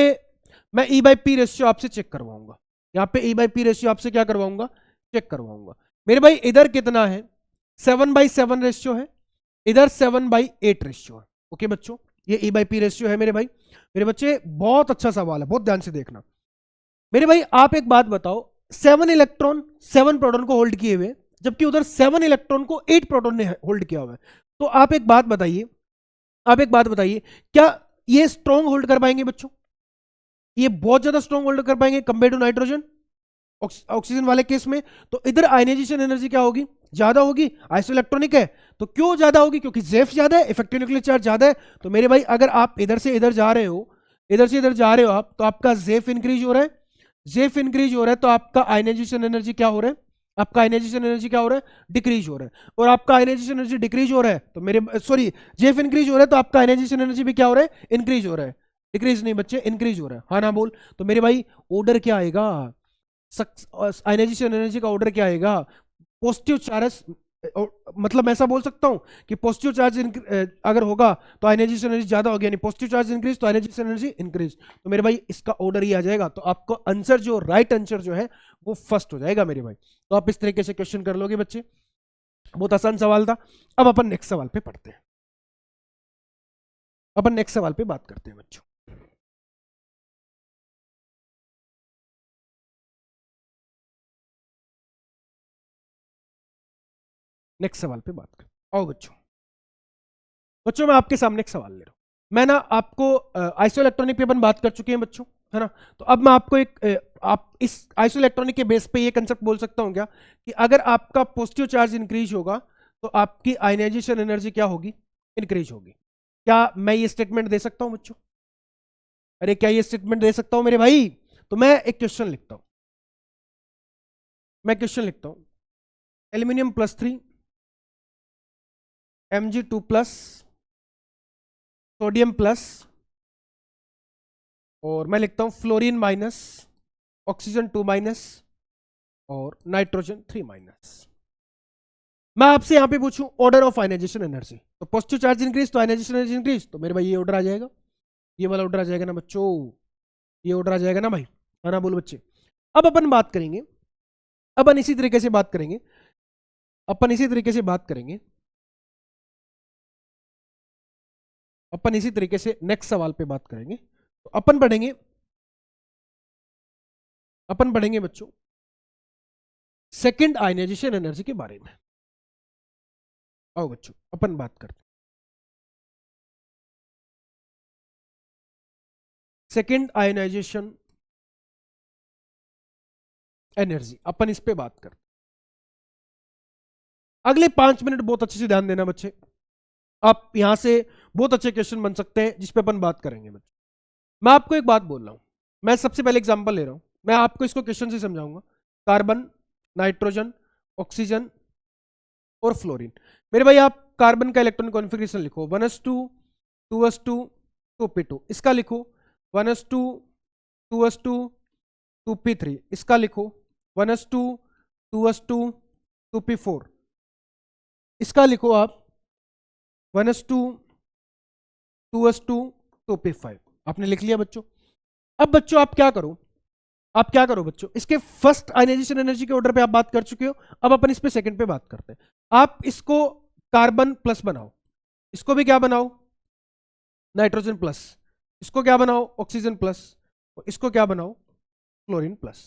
मैं ई बाई पी रेशियो आपसे चेक करवाऊंगा। यहां पे ई बाई पी रेशियो आपसे क्या करवाऊंगा, चेक करवाऊंगा। मेरे भाई इधर कितना है, 7/7 रेशियो है, इधर 7/8 रेशियो है। ओके बच्चों, ये ई बाई पी रेशियो है मेरे भाई। मेरे बच्चे बहुत अच्छा सवाल है, बहुत ध्यान से देखना मेरे भाई। आप एक बात बताओ, 7 इलेक्ट्रॉन 7 प्रोटॉन को होल्ड किए हुए, जबकि उधर 7 इलेक्ट्रॉन को 8 प्रोटॉन ने होल्ड किया हुआ है। तो आप एक बात बताइए, आप एक बात बताइए, क्या ये स्ट्रॉन्ग होल्ड कर पाएंगे बच्चों? ये बहुत ज्यादा स्ट्रॉन्ग होल्ड कर पाएंगे कंपेयर टू नाइट्रोजन ऑक्सीजन वाले केस में। तो इधर आयनाइजेशन एनर्जी क्या होगी, ज्यादा होगी। आइसो इलेक्ट्रॉनिक है तो क्यों ज्यादा होगी, क्योंकि जेफ ज्यादा है, इफेक्टिव न्यूक्लियर चार्ज ज्यादा है। तो मेरे भाई अगर आप इधर से इधर जा रहे हो, इधर से इधर जा रहे हो आप, तो आपका जेफ इंक्रीज हो रहा है, जेफ इंक्रीज हो रहा है तो आपका आयनाइजेशन एनर्जी क्या हो रहा है, आपका आयनाइजेशन एनर्जी क्या हो रहा है, डिक्रीज हो रहा है। और आपका आयनाइजेशन एनर्जी डिक्रीज हो रहा है तो मेरे सॉरी जेफ इंक्रीज हो रहा है तो आपका आयनाइजेशन एनर्जी भी क्या हो रहा है, इंक्रीज हो रहा है। डिक्रीज नहीं बच्चे, इंक्रीज हो रहा है, हाँ ना बोल। तो मेरे भाई ऑर्डर क्या आएगा, आयनाइजेशन एनर्जी का ऑर्डर क्या आएगा, पॉजिटिव चार्ज। मतलब मैं ऐसा बोल सकता हूं कि पॉजिटिव चार्ज अगर होगा तो आयनाइजेशन एनर्जी ज्यादा होगी, यानी पॉजिटिव चार्ज इंक्रीज तो आयनाइजेशन एनर्जी इंक्रीज। तो मेरे भाई इसका ऑर्डर ही आ जाएगा। तो आपको आंसर जो राइट आंसर जो है वो फर्स्ट हो जाएगा मेरे भाई। तो आप इस तरीके से क्वेश्चन कर लोगे बच्चे, बहुत आसान सवाल था। अब अपन नेक्स्ट सवाल पे पढ़ते हैं, अपन नेक्स्ट सवाल पे बात करते हैं बच्चों। नेक्स्ट सवाल पे बात करते हैं। आओ बच्चों, बच्चों मैं आपके सामने एक सवाल ले रहा हूं। मैं ना आपको आइसो इलेक्ट्रॉनिक पे अपन बात कर चुके हैं बच्चों, है ना। तो अब मैं आपको आप इस आइसो इलेक्ट्रॉनिक के बेस पे ये कंसेप्ट बोल सकता हूं क्या, कि अगर आपका पॉजिटिव चार्ज इंक्रीज होगा तो आपकी आयनाइजेशन एनर्जी क्या होगी, इंक्रीज होगी। क्या मैं ये स्टेटमेंट दे सकता हूं बच्चों? अरे क्या ये स्टेटमेंट दे सकता हूं मेरे भाई? तो मैं एक क्वेश्चन लिखता हूं, मैं क्वेश्चन लिखता हूं, एल्यूमिनियम +3, Mg2+, सोडियम प्लस, और मैं लिखता हूं फ्लोरीन माइनस, ऑक्सीजन 2-, और नाइट्रोजन 3-। मैं आपसे यहां पे पूछूं ऑर्डर ऑफ आयनाइजेशन एनर्जी, तो पॉजिटिव चार्ज इंक्रीज तो आयनाइजेशन एनर्जी इंक्रीज, तो मेरे भाई ये ऑर्डर आ जाएगा, ये वाला ऑर्डर आ जाएगा ना बच्चों, ये ऑर्डर आ जाएगा ना भाई, है ना? बोलो बच्चे। अब अपन बात करेंगे, अपन इसी तरीके से बात करेंगे, अपन इसी तरीके से बात करेंगे, अपन इसी तरीके से नेक्स्ट सवाल पे बात करेंगे। तो अपन पढ़ेंगे बच्चों सेकंड आयनाइजेशन एनर्जी के बारे में। आओ बच्चों अपन बात करते हैं सेकंड आयनाइजेशन एनर्जी, अपन इस पे बात करते हैं। अगले 5 मिनट बहुत अच्छे से ध्यान देना बच्चे, आप यहां से बहुत अच्छे क्वेश्चन बन सकते हैं जिस पे अपन बात करेंगे बच्चे। मैं आपको एक बात बोल रहा हूं, मैं सबसे पहले एग्जांपल ले रहा हूं, मैं आपको इसको क्वेश्चन से समझाऊंगा। कार्बन, नाइट्रोजन, ऑक्सीजन और फ्लोरीन। मेरे भाई आप कार्बन का इलेक्ट्रॉन कॉन्फ़िगरेशन लिखो 1s2 2s2 2p2, इसका लिखो 1s2 2s2 2p3, इसका लिखो 1s2 2s2 2p4, इसका लिखो आप 1s2 2s2 2p5। आपने लिख लिया बच्चों। अब बच्चों आप क्या करो, आप क्या करो बच्चों, इसके फर्स्ट आयनाइजेशन एनर्जी के ऑर्डर पे आप बात कर चुके हो, अब अपन इस पे सेकंड पे बात करते हैं। आप इसको कार्बन प्लस बनाओ, इसको भी क्या बनाओ, नाइट्रोजन प्लस, इसको क्या बनाओ, ऑक्सीजन प्लस, और इसको क्या बनाओ, क्लोरीन प्लस।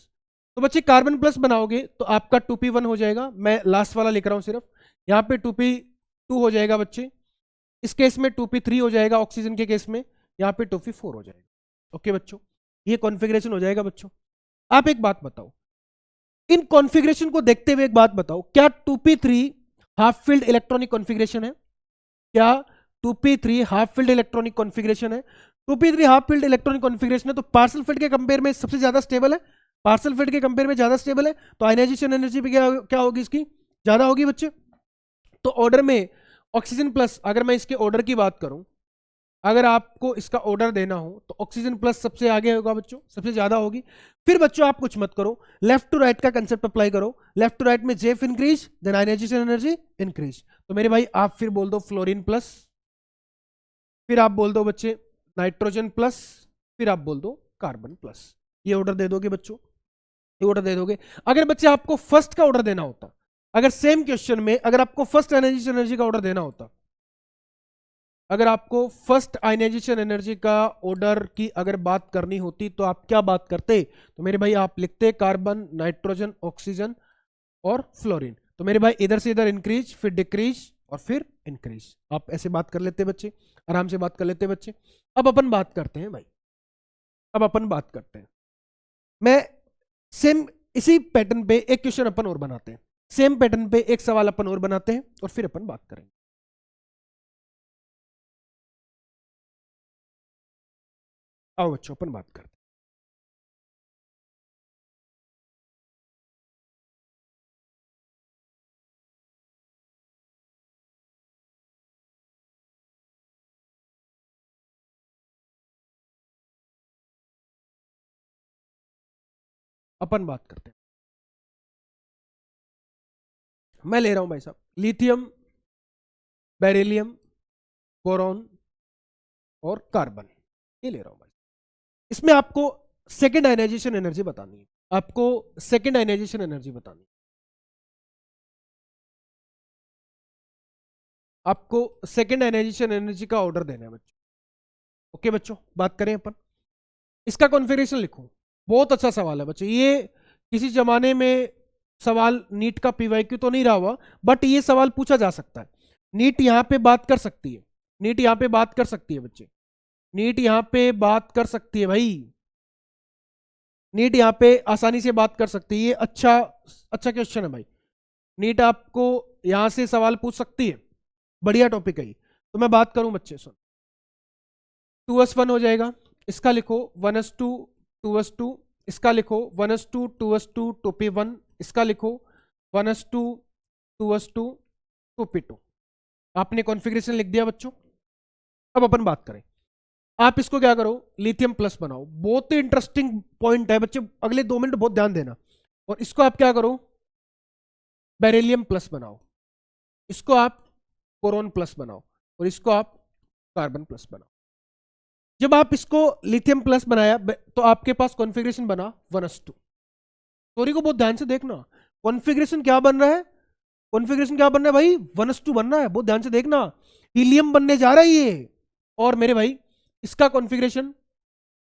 तो बच्चे कार्बन प्लस बनाओगे तो आपका 2p1 हो जाएगा, मैं लास्ट वाला लिख रहा हूं सिर्फ, यहां पे 2p2 हो जाएगा बच्चे, इस केस में 2p3 हो जाएगा, ऑक्सीजन के केस में यहां पे 2p4 हो जाएगा। ओके बच्चों, ये कॉन्फ़िगरेशन हो जाएगा बच्चों। आप एक बात बताओ, इन कॉन्फ़िगरेशन को देखते हुए एक बात बताओ, क्या 2p3 half field electronic configuration है? क्या 2p3 half field electronic configuration है? 2p3 half field electronic configuration है तो पार्शियल फील्ड के कंपेयर में सबसे ज्यादा स्टेबल है, पार्शियल फील्ड के कंपेयर में ज्यादा स्टेबल है, तो आयनाइजेशन एनर्जी भी क्या होगी इसकी, ज्यादा होगी बच्चे। तो ऑर्डर में ऑक्सीजन प्लस, अगर मैं इसके ऑर्डर की बात करूं, अगर आपको इसका ऑर्डर देना हो तो ऑक्सीजन प्लस सबसे आगे होगा बच्चों, सबसे ज्यादा होगी। फिर बच्चों आप कुछ मत करो, लेफ्ट टू राइट का कंसेप्ट अप्लाई करो, लेफ्ट टू राइट में Zeff increase then ionization energy increase. तो मेरे भाई आप फिर बोल दो फ्लोरीन प्लस, फिर आप बोल दो बच्चे नाइट्रोजन प्लस, फिर आप बोल दो कार्बन प्लस। ये ऑर्डर दे दोगे बच्चों, ये ऑर्डर दे दोगे। अगर बच्चे आपको फर्स्ट का ऑर्डर देना होता, अगर सेम क्वेश्चन में अगर आपको फर्स्ट आयनाइजेशन एनर्जी का ऑर्डर देना होता, अगर आपको फर्स्ट आयनाइजेशन एनर्जी का ऑर्डर की अगर बात करनी होती तो आप क्या बात करते? तो मेरे भाई आप लिखते कार्बन, नाइट्रोजन, ऑक्सीजन और फ्लोरीन। तो मेरे भाई इधर से इधर इंक्रीज, फिर डिक्रीज और फिर इंक्रीज। आप ऐसे बात कर लेते बच्चे, आराम से बात कर लेते बच्चे। अब अपन बात करते हैं भाई, अब अपन बात करते हैं, मैं सेम इसी पैटर्न पे एक क्वेश्चन अपन और बनाते हैं, सेम पैटर्न पे एक सवाल अपन और बनाते हैं और फिर अपन बात करेंगे। आओ बच्चों अपन बात करते हैं, अपन बात करते हैं। मैं ले रहा हूं भाई साहब लिथियम, बेरिलियम, बोरॉन और कार्बन, ये ले रहा हूं भाई। इसमें आपको सेकेंड आयनाइजेशन एनर्जी बतानी है, आपको सेकेंड आयनाइजेशन एनर्जी बतानी है, आपको सेकेंड आयनाइजेशन एनर्जी का ऑर्डर देना है बच्चों। ओके बच्चों, बात करें अपन, इसका कॉन्फ़िगरेशन लिखो। बहुत अच्छा सवाल है बच्चों ये, किसी जमाने में सवाल नीट का पीवाईक्यू तो नहीं रहा हुआ, बट ये सवाल पूछा जा सकता है। नीट यहां पे बात कर सकती है, नीट यहां पे बात कर सकती है बच्चे, नीट यहां पे बात कर सकती है भाई, नीट यहां पे आसानी से बात कर सकती है। ये अच्छा अच्छा क्वेश्चन है भाई, नीट आपको यहां से सवाल पूछ सकती है, बढ़िया टॉपिक है ये। तो मैं बात करूं बच्चे, सुन, 2s1 हो जाएगा, इसका लिखो 1s2 2s2, इसका लिखो 1s2 2s2 2p1, इसका लिखो 1s2 2s2 2p2। आपने कॉन्फ़िगरेशन लिख दिया बच्चों। अब अपन बात करें, आप इसको क्या करो, लिथियम प्लस बनाओ। बहुत ही इंटरेस्टिंग पॉइंट है बच्चे, अगले 2 मिनट बहुत ध्यान देना। और इसको आप क्या करो, बेरिलियम प्लस बनाओ, इसको आप बोरॉन प्लस बनाओ, और इसको आप कार्बन प्लस बनाओ। जब आप इसको लिथियम प्लस बनाया तो आपके पास कॉन्फ़िगरेशन बना 1s2। स्टोरी को बहुत ध्यान से देखना, कॉन्फ़िगरेशन क्या बन रहा है, कॉन्फ़िगरेशन क्या बन रहा है भाई, 1s2 बन रहा है, बहुत ध्यान से देखना। हीलियम बनने जा रहा है ये, और मेरे भाई इसका कॉन्फ़िगरेशन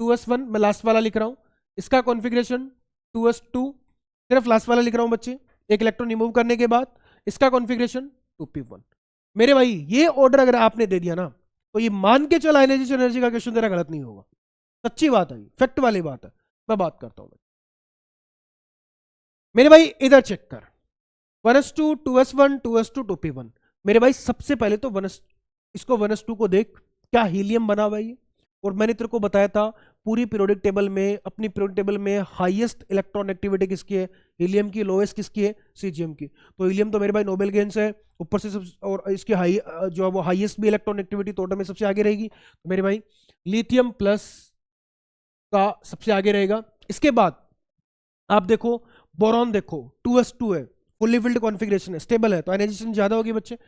2s1, मैं लास्ट वाला लिख रहा हूं, इसका कॉन्फ़िगरेशन 2s2, सिर्फ लास्ट वाला लिख रहा हूं बच्चे, एक इलेक्ट्रॉन रिमूव करने के बाद। इसका कॉन्फ़िगरेशन 2p1। मेरे भाई ये ऑर्डर अगर आपने दे दिया ना, तो ये मान के चला आयनाइजेशन एनर्जी का क्वेश्चन तेरा गलत नहीं होगा। सच्ची बात है, फैक्ट वाली बात है। मैं बात करता हूं मेरे भाई, इधर चेक कर, 1s2 2s1 2s2 2p1। मेरे भाई सबसे पहले तो 1s, इसको 1s2 को देख, क्या हीलियम बना हुआ है ये। और मैंने तेरे को बताया था पूरी पीरियोडिक टेबल में, अपनी पीरियोडिक टेबल में हाईएस्ट इलेक्ट्रॉन एक्टिविटी किसकी है, हीलियम की, लोएस्ट किसकी है, सीजीएम की। तो हीलियम तो मेरे भाई नोबेल गेंस है, ऊपर से सब, और इसकी हाई जो है वो हाईएस्ट भी इलेक्ट्रॉन एक्टिविटी तो ऑर्डर में सबसे आगे रहेगी। तो मेरे भाई लिथियम प्लस का सबसे आगे रहेगा। इसके बाद आप देखो बोरॉन, देखो 2s2 है, फुल्ली फिल्ड कॉन्फ़िगरेशन है, स्टेबल है, तो आयनाइजेशन ज्यादा होगी बच्चे।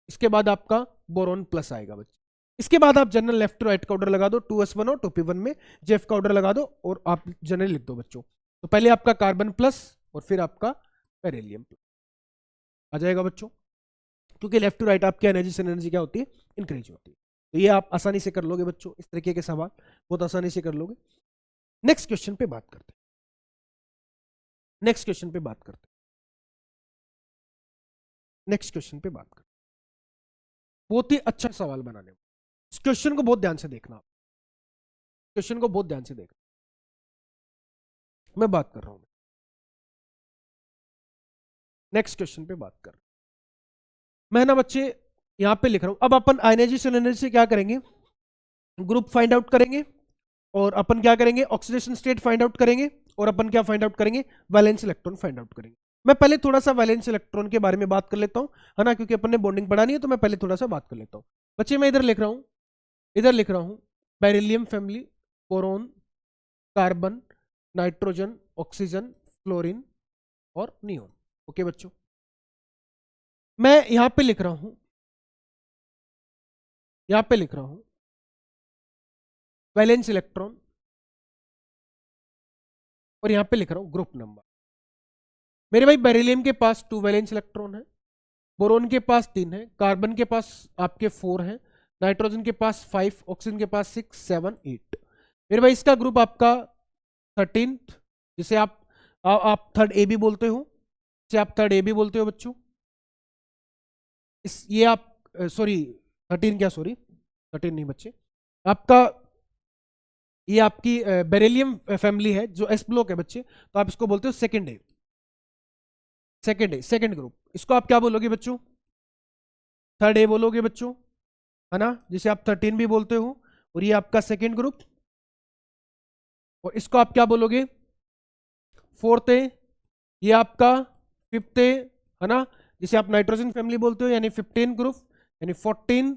इसके बाद आपका बोरॉन प्लस आएगा बच्चे। इसके बाद आप जनरल लेफ्ट टू राइट का ऑर्डर लगा दो, 2s1 और 2p1 में जेफ का ऑर्डर लगा दो, और आप जनरल लिख दो बच्चों। तो पहले आपका कार्बन प्लस, और फिर आपका बेरिलियम प्लस आ जाएगा बच्चों, क्योंकि लेफ्ट टू राइट आपकी आयनाइजेशन एनर्जी क्या होती है, इंक्रीज होती है। तो ये आप आसानी से कर लोगे बच्चों, इस तरीके के सवाल बहुत आसानी से कर लोगे। नेक्स्ट क्वेश्चन पे बात करते हैं, नेक्स्ट क्वेश्चन पे बात करते हैं, नेक्स्ट क्वेश्चन पे बात करते हैं। बहुत ही अच्छा सवाल बनाने, इस क्वेश्चन को बहुत ध्यान से देखना, क्वेश्चन को बहुत ध्यान से देखना। मैं बात कर रहा हूं, नेक्स्ट क्वेश्चन पे बात कर, मैं ना बच्चे यहां पे लिख रहा हूं। अब अपन आयनाइजेशन एनर्जी से क्या करेंगे, ग्रुप फाइंड आउट करेंगे, और अपन क्या करेंगे, ऑक्सीडेशन स्टेट फाइंड आउट करेंगे, और अपन क्या फाइंड आउट करेंगे, वैलेंस इलेक्ट्रॉन फाइंड आउट करेंगे। मैं पहले थोड़ा सा वैलेंस इलेक्ट्रॉन के बारे में बात कर लेता हूं, है ना, क्योंकि अपन ने बॉन्डिंग पढ़ानी है, तो मैं पहले थोड़ा सा बात कर लेता हूं बच्चे। मैं इधर लिख रहा हूं, इधर लिख रहा हूं beryllium family, boron, carbon, nitrogen, oxygen, fluorine और नियोन। ओके बच्चों, मैं यहां पे लिख रहा हूं, यहां पे लिख रहा हूं वैलेंस इलेक्ट्रॉन, और यहां पे लिख रहा हूं ग्रुप नंबर। मेरे भाई बेरिलियम के पास 2 वैलेंस इलेक्ट्रॉन है, बोरोन के पास 3 है, कार्बन के पास आपके 4 है, नाइट्रोजन के पास 5, ऑक्सीजन के पास 6 7 8। मेरे भाई इसका ग्रुप आपका 13, जिसे आप थर्ड ए भी बोलते हो, जिसे आप थर्ड ए भी बोलते हो बच्चों। इस ये आप सॉरी 13 क्या, सॉरी 13 नहीं बच्चे, आपका ये आपकी बेरिलियम फैमिली है जो एस ब्लॉक है बच्चे, तो आप इसको बोलते हो सेकेंड ए, सेकेंड ए, सेकेंड ग्रुप। इसको आप क्या बोलोगे बच्चों, थर्ड ए बोलोगे बच्चों, है ना, जिसे आप 13 भी बोलते हो, और ये आपका सेकेंड ग्रुप। और इसको आप क्या बोलोगे, फोर्थ ए, ये आपका फिफ्थ ए, है ना, जिसे आप नाइट्रोजन फैमिली बोलते हो, यानी 15 ग्रुप, यानी 14,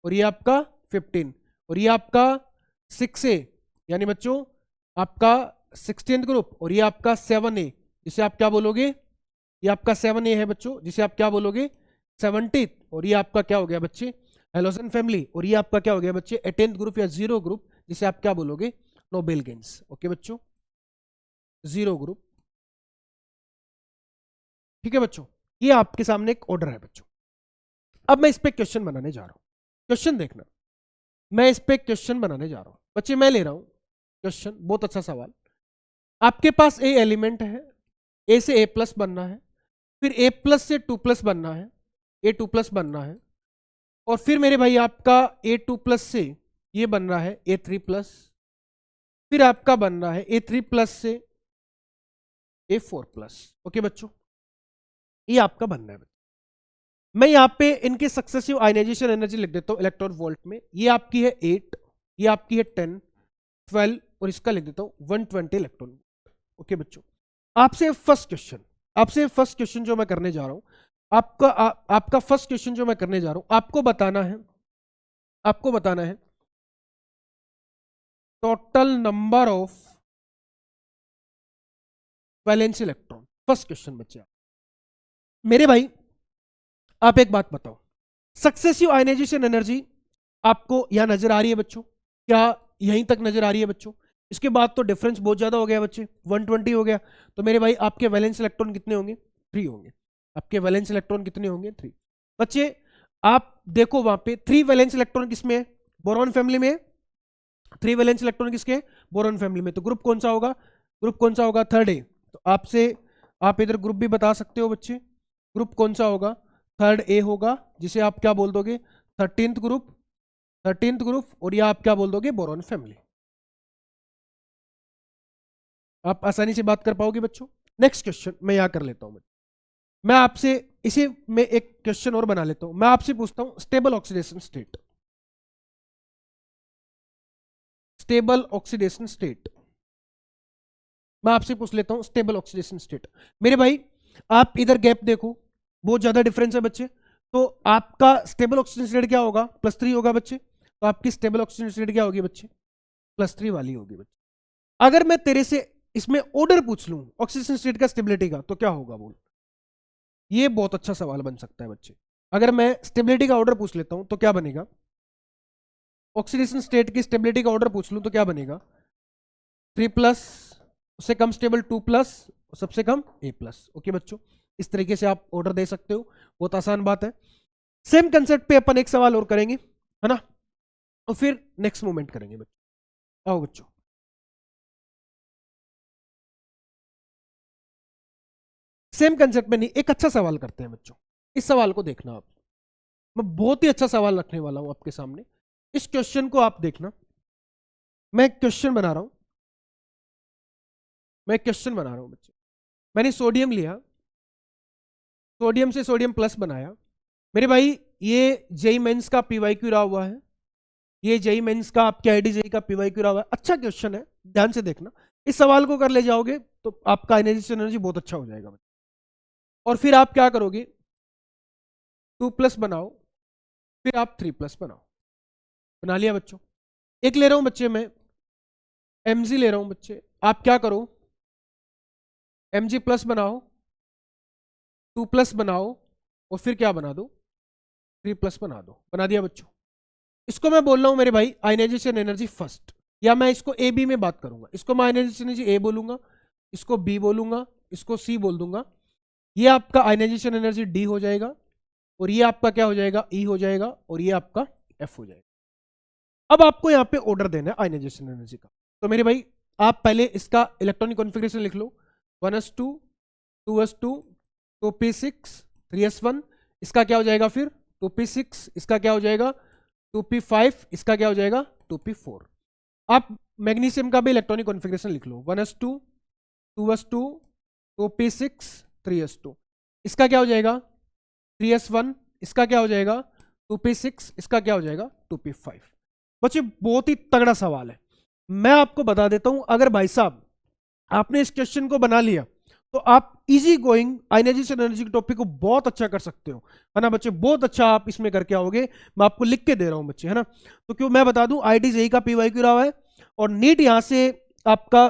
और ये आपका 15, और ये आपका 6A, यानी बच्चों आपका 16th ग्रुप, और ये आपका 7A, जिसे आप क्या बोलोगे, ये आपका 7A है बच्चों, जिसे आप क्या बोलोगे 70th, और ये आपका क्या हो गया बच्चे, हेलोजन फैमिली, और ये आपका क्या हो गया बच्चे 18th ग्रुप या 0 ग्रुप, जिसे आप क्या बोलोगे नोबेल गेंस। ओके बच्चों, 0 ग्रुप, ठीक है बच्चों, ये आपके सामने एक ऑर्डर है बच्चों। अब मैं इस पे क्वेश्चन बनाने जा रहा हूं, क्वेश्चन देखना, मैं इस पे क्वेश्चन बनाने जा रहा हूं बच्चे। मैं ले रहा हूं क्वेश्चन, बहुत अच्छा सवाल। आपके पास ए एलिमेंट है, ए से ए प्लस बनना है, फिर ए प्लस से टू प्लस बनना है, ए टू प्लस बनना है, और फिर मेरे भाई आपका ए टू प्लस से ये बन रहा है ए थ्री प्लस, फिर आपका बन रहा है ए थ्री प्लस से ए फोर प्लस। ओके बच्चों, ये आपका बनना है। मैं यहाँ पे इनके सक्सेसिव आयनाइजेशन एनर्जी लिख देता हूँ इलेक्ट्रॉन वोल्ट में। ये आपकी है 8, ये आपकी है 10, 12 और इसका लिख देता हूँ 120 इलेक्ट्रॉन। ओके बच्चों, आपसे फर्स्ट क्वेश्चन जो मैं करने जा रहा हूँ, आपका फर्स्ट क्वेश्चन जो मैं करने जा रहा हूँ, आपको बताना है total number of valence electron. First question बच्चे, मेरे भाई आप एक बात बताओ, सक्सेसिव आयनाइजेशन एनर्जी आपको यहां नजर आ रही है बच्चों? क्या यहीं तक नजर आ रही है बच्चों? इसके बाद तो डिफरेंस बहुत ज्यादा हो गया बच्चे, 120 हो गया। तो मेरे भाई आपके वैलेंस इलेक्ट्रॉन कितने होंगे? 3 होंगे। आपके वैलेंस इलेक्ट्रॉन कितने होंगे? 3। बच्चे आप देखो वहां पे 3 वैलेंस इलेक्ट्रॉन किसमें है? बोरॉन फैमिली में। 3 वैलेंस इलेक्ट्रॉन किसके? बोरॉन फैमिली में। तो ग्रुप कौन सा होगा? Third A. तो आपसे आप इधर ग्रुप भी बता सकते हो बच्चे, ग्रुप कौन सा होगा? थर्ड ए होगा, जिसे आप क्या बोल दोगे? 13th group. और या आप क्या बोल दोगे? Boron family. आप आसानी से बात कर पाओगे बच्चों। नेक्स्ट क्वेश्चन मैं यहां कर लेता हूं। मैं आपसे इसे में एक क्वेश्चन और बना लेता हूं। मैं आपसे पूछता हूं स्टेबल ऑक्सीडेशन स्टेट। मैं आपसे पूछ लेता हूं स्टेबल ऑक्सीडेशन स्टेट। मेरे भाई आप इधर गैप देखो, बहुत ज्यादा डिफरेंस है बच्चे। तो आपका स्टेबल ऑक्सीजन स्टेट क्या होगा? +3 होगा बच्चे। तो आपकी स्टेबल ऑक्सीजन स्टेट क्या होगी बच्चे? +3 वाली होगी बच्चे। अगर मैं तेरे से इसमें ऑर्डर पूछ लूं ऑक्सीजन स्टेट का, स्टेबिलिटी का, तो क्या होगा बोल? ये बहुत अच्छा सवाल बन सकता है बच्चे। अगर मैं स्टेबिलिटी का ऑर्डर पूछ लेता हूं तो क्या बनेगा? ऑक्सीडेशन स्टेट की स्टेबिलिटी का ऑर्डर पूछ लूं तो क्या बनेगा? 3+, उससे कम स्टेबल 2+, सबसे कम A+। ओके बच्चों, इस तरीके से आप ऑर्डर दे सकते हो, बहुत आसान बात है। सेम कंसेप्ट पे अपन एक सवाल और करेंगे, है ना, और फिर नेक्स्ट मूवमेंट करेंगे बच्चों। आओ बच्चों, सेम कंसेप्ट में नहीं, एक अच्छा सवाल करते हैं बच्चों। इस सवाल को देखना आप, मैं बहुत ही अच्छा सवाल रखने वाला हूं आपके सामने। इस क्वेश्चन को आप देखना। मैं क्वेश्चन बना रहा हूं बच्चे। मैंने सोडियम लिया, सोडियम से सोडियम प्लस बनाया। मेरे भाई ये जेई मेंस का पीवाईक्यू रहा हुआ है, ये जेई मेंस का आपके आईडी जेई का पीवाईक्यू रहा हुआ है। अच्छा क्वेश्चन है, ध्यान से देखना। इस सवाल को कर ले जाओगे तो आपका आयनाइजेशन एनर्जी बहुत अच्छा हो जाएगा। और फिर आप क्या करोगे? 2+ बनाओ, फिर आप 3+ बनाओ। बना लिया बच्चों। एक ले रहा हूं बच्चे, मैं mg ले रहा हूं बच्चे। आप क्या करो? mg+ बनाओ, 2+ बनाओ, और फिर क्या बना दो? 3+ बना दो। बना दिया बच्चों। इसको मैं बोल रहा हूं मेरे भाई आयनाइजेशन एनर्जी फर्स्ट, या मैं इसको ए बी में बात करूंगा। इसको मैं आयनाइजेशन एनर्जी ए बोलूंगा, इसको बी बोलूंगा, इसको सी बोल दूंगा। ये आपका आयनाइजेशन एनर्जी डी हो जाएगा, और ये आपका क्या हो जाएगा? ई हो जाएगा, और ये आपका एफ हो जाएगा। अब आपको यहां पे ऑर्डर देना है आयनाइजेशन एनर्जी का। तो मेरे भाई आप पहले इसका इलेक्ट्रॉनिक कॉन्फ़िगरेशन लिख लो। 1s2, 2s2, 2p6, 3s1। इसका क्या हो जाएगा फिर? 2p6। इसका क्या हो जाएगा? 2p5। इसका क्या हो जाएगा? 2p4। आप मैग्नीशियम का भी इलेक्ट्रॉनिक कॉन्फ़िगरेशन लिख लो। 1s2, 2s2, 2p6, 3s2। इसका क्या हो जाएगा? 3s1। इसका क्या हो जाएगा? 2p6। इसका क्या हो जाएगा? 2p5। बच्चे बहुत ही तगड़ा सवाल है। मैं आपको बता देता हूं, अगर भाई साहब आपने इस क्वेश्चन को बना लिया तो आप इजी गोइंग आयनाइजेशन एनर्जी के टॉपिक को बहुत अच्छा कर सकते हो, है ना बच्चे? बहुत अच्छा आप इसमें करके आओगे। मैं आपको लिख के दे रहा हूं बच्चे, है ना। तो क्यों मैं बता दूं, आईटी जेई का पीवाईक्यू रहा है, और नीट यहां से आपका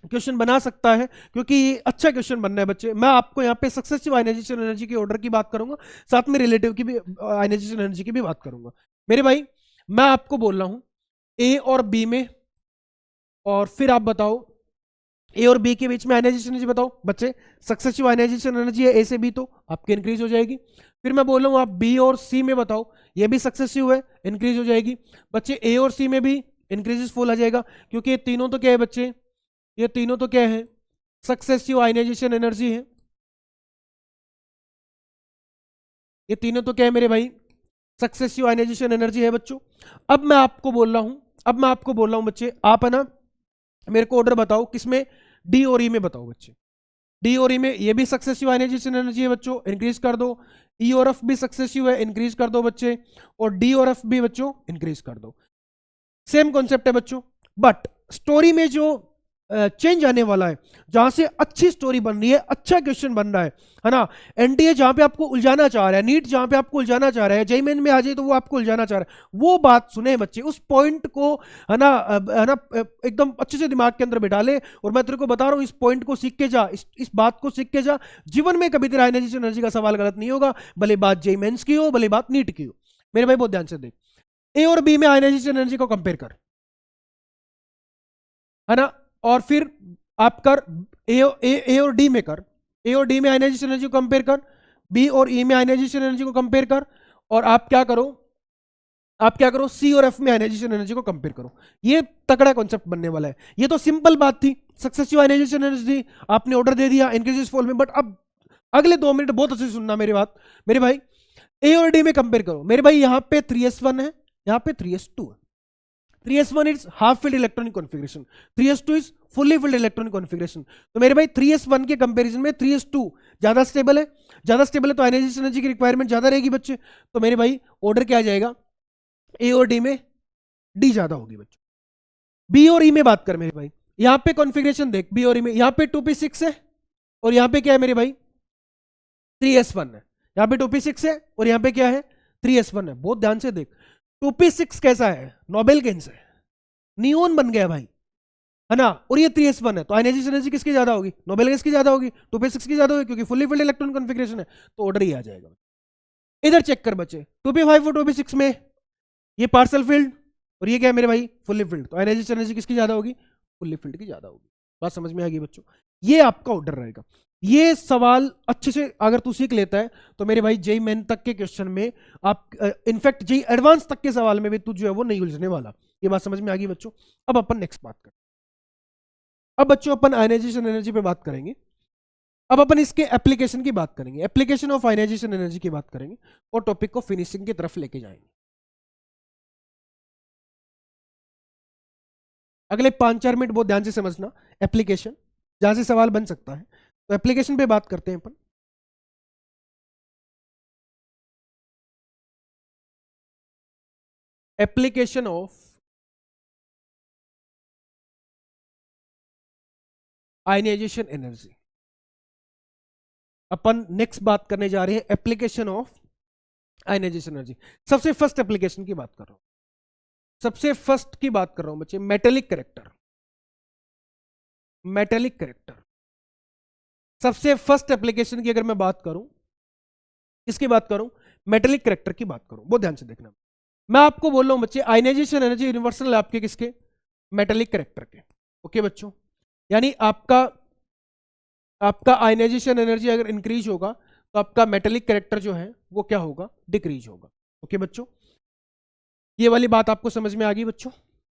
क्वेश्चन बना सकता है, क्योंकि ये अच्छा क्वेश्चन बनना है बच्चे। मैं आपको यहाँ पे सक्सेसिव आयनाइजेशन एनर्जी के ऑर्डर की बात करूंगा, साथ में रिलेटिव की भी आयनाइजेशन एनर्जी की भी बात करूंगा। मेरे भाई मैं आपको बोल रहा हूं ए और बी में, और फिर आप बताओ ए और बी के बीच में आयनाइजेशन एनर्जी बताओ बच्चे। सक्सेसिव आयनाइजेशन एनर्जी है ए से बी, तो आपकी इंक्रीज हो जाएगी। फिर मैं बोल रहा हूं आप बी और सी में बताओ, ये भी सक्सेसिव है, इंक्रीज हो जाएगी बच्चे। ए और सी में भी इंक्रीजेस फुल आ जाएगा, क्योंकि ये तीनों तो क्या है बच्चे? ये तीनों तो क्या है? सक्सेसिव आयनाइजेशन एनर्जी है। ये तीनों तो क्या है मेरे भाई, सक्सेसिव आयनाइजेशन एनर्जी है बच्चों। अब मैं आपको बोल रहा हूं बच्चे, आप है ना मेरे को ऑर्डर बताओ किसमें, डी और ई में बताओ बच्चे। डी और ई में ये भी सक्सेसिव आयनाइजेशन एनर्जी है बच्चों, इंक्रीज कर दो। ई और एफ भी सक्सेसिव है, इंक्रीज कर दो बच्चे। और डी और एफ भी बच्चों इंक्रीज कर दो। सेम कॉन्सेप्ट है बच्चों, बट स्टोरी में जो चेंज आने वाला है, जहां से अच्छी स्टोरी बन रही है, अच्छा क्वेश्चन बन रहा है ना। एनटीए जहां पे आपको उलझाना चाह रहा है, नीट जहां पे आपको उलझाना चाह रहा है, जेईई मेन में आ जाए तो वो आपको उलझाना चाह रहा है, वो बात सुने बच्चे, उस पॉइंट को है ना एकदम अच्छे से दिमाग के अंदर बिठा ले। और मैं तेरे को बता रहा हूं, इस पॉइंट को सीख के जा, इस बात को सीख के जा, जीवन में कभी तेरा आयनाइजेशन एनर्जी का सवाल गलत नहीं होगा, भले बात जेईई मेंस की हो, भले बात नीट की हो। मेरे भाई बहुत ध्यान से देख, ए और बी में आयनाइजेशन एनर्जी को कंपेयर कर, है ना। और फिर आप कर ए और डी में कर, ए और डी में आयनाइजेशन एनर्जी को कंपेयर कर, बी और ई में आयनाइजेशन एनर्जी को कंपेयर कर, और आप क्या करो सी और एफ में आयनाइजेशन एनर्जी को कंपेयर करो। ये तगड़ा कॉन्सेप्ट बनने वाला है। ये तो सिंपल बात थी, सक्सेसिव आयनाइजेशन एनर्जी आपने ऑर्डर दे दिया इंक्रीजेस फॉल में, बट अब अगले 2 मिनट बहुत अच्छे से सुनना मेरी बात मेरे भाई। ए और डी में कंपेयर करो मेरे भाई, यहां पे 3s1 है, यहां पे 3s2 है। 3s1 is half filled electronic configuration, 3s2 is fully filled electronic configuration। तो मेरे भाई 3s1 के कंपैरिजन में 3s2 ज्यादा स्टेबल है, तो आयनाइजेशन एनर्जी की रिक्वायरमेंट ज्यादा रहेगी बच्चे। तो मेरे भाई ऑर्डर क्या आ जाएगा, ए और डी में डी ज्यादा होगी बच्चों। बी और ई में बात कर मेरे भाई, यहां पे कॉन्फ़िगरेशन देख, बी और ई में यहां पे 2p6 है, और यहां पे क्या है मेरे भाई 3s1 है। यहां पे 2p6 है और यहां पे क्या है 3s1 है। बहुत ध्यान से देख, 2p6 कैसा है, नोबेल गेंस है, नियोन बन गया भाई, है ना। और ये 3s1 है, तो आयनाइजेशन एनर्जी किसकी ज्यादा होगी, नोबेल गैस की ज्यादा होगी, 2p6 की ज्यादा होगी, क्योंकि फुली फिल्ड इलेक्ट्रॉन कॉन्फ़िगरेशन है, तो ऑर्डर ही आ जाएगा। इधर चेक कर बच्चे, 2p5 और 2p6 में ये पार्सल फील्ड और ये क्या है मेरे भाई फुली फिल्ड, तो आयनाइजेशन एनर्जी किसकी ज्यादा होगी, फुली फिल्ड की ज्यादा होगी। बात समझ में आ गई बच्चों, ये आपका ऑर्डर रहेगा। ये सवाल अच्छे से अगर तू सीख लेता है तो मेरे भाई जेईई मेन तक के क्वेश्चन में आप, इनफैक्ट जेईई एडवांस तक के सवाल में भी तू जो है वो नहीं उलझने वाला। ये बात समझ में आ गई बच्चों। अब अपन नेक्स्ट बात करें, अब बच्चों अपन आयनाइजेशन एनर्जी पे बात करेंगे। अब अपन इसके एप्लीकेशन की बात करेंगे, एप्लीकेशन ऑफ आयनाइजेशन एनर्जी की बात करेंगे, और टॉपिक को फिनिशिंग की तरफ लेके जाएंगे। अगले 5-4 मिनट बहुत ध्यान से समझना, एप्लीकेशन जहां से सवाल बन सकता है, तो एप्लीकेशन पे बात करते हैं अपन। एप्लीकेशन ऑफ आयनाइजेशन एनर्जी, अपन नेक्स्ट बात करने जा रहे हैं एप्लीकेशन ऑफ आयनाइजेशन एनर्जी। सबसे फर्स्ट एप्लीकेशन की बात कर रहा हूं, सबसे फर्स्ट की बात कर रहा हूं बच्चे, मेटेलिक करेक्टर। मेटेलिक करेक्टर सबसे फर्स्ट एप्लीकेशन की अगर मैं बात करूं, किसकी बात करूं, मेटेलिक करेक्टर की बात करूं। बहुत ध्यान से देखना, मैं आपको बोल रहा हूं बच्चे, आयनाइजेशन एनर्जी यूनिवर्सल है आपके किसके, मेटेलिक करेक्टर के। ओके बच्चों, यानी आपका आयनाइजेशन एनर्जी अगर इंक्रीज होगा तो आपका मेटेलिक करेक्टर जो है वो क्या होगा, डिक्रीज होगा। ओके बच्चों, ये वाली बात आपको समझ में आ गई बच्चों।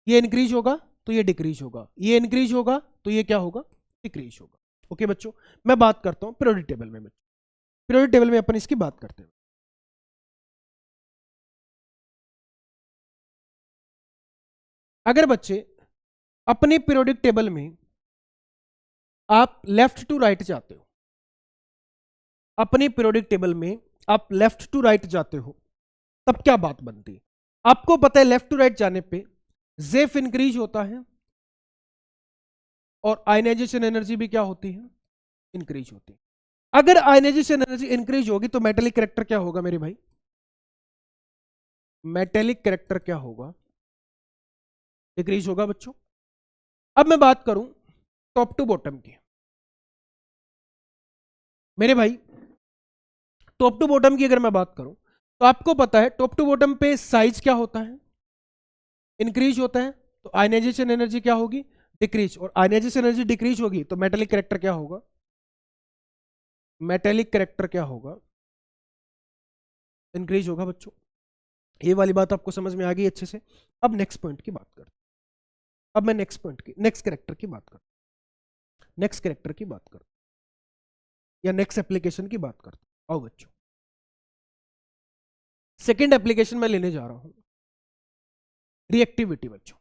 ये इंक्रीज होगा तो ये डिक्रीज होगा, ये इंक्रीज होगा तो ये क्या होगा, डिक्रीज होगा। ओके बच्चों, मैं बात करता हूं पीरियोडिक टेबल में बच्चों, पीरियोडिक टेबल में अपन इसकी बात करते हैं। अगर बच्चे अपने पीरियोडिक टेबल में आप लेफ्ट टू राइट जाते हो, अपने पीरियोडिक टेबल में आप लेफ्ट टू राइट जाते हो, तब क्या बात बनती है। आपको पता है लेफ्ट टू राइट जाने पे जेफ इंक्रीज होता है और आयनाइजेशन एनर्जी भी क्या होती है, इंक्रीज होती है। अगर आयनाइजेशन एनर्जी इंक्रीज होगी तो मेटेलिक करेक्टर क्या होगा मेरे भाई, मेटेलिक करेक्टर क्या होगा, डिक्रीज होगा बच्चों। अब मैं बात करूं टॉप टू बॉटम की, मेरे भाई टॉप टू बॉटम की अगर मैं बात करूं तो आपको पता है टॉप टू बॉटम पे साइज क्या होता है, इंक्रीज होता है, तो आयनाइजेशन एनर्जी क्या होगी, डिक्रीज। और आयनाइजेशन एनर्जी डिक्रीज होगी तो मेटेलिक करेक्टर क्या होगा, मेटेलिक करेक्टर क्या होगा, इंक्रीज होगा बच्चों। ये वाली बात आपको समझ में आ गई अच्छे से। अब नेक्स्ट पॉइंट की बात करते हैं, अब मैं नेक्स्ट पॉइंट की, नेक्स्ट करेक्टर की बात करता हूं। नेक्स्ट कैरेक्टर की बात करते या नेक्स्ट एप्लीकेशन की बात करते। आओ बच्चों, सेकेंड एप्लीकेशन मैं लेने जा रहा हूं रिएक्टिविटी। बच्चों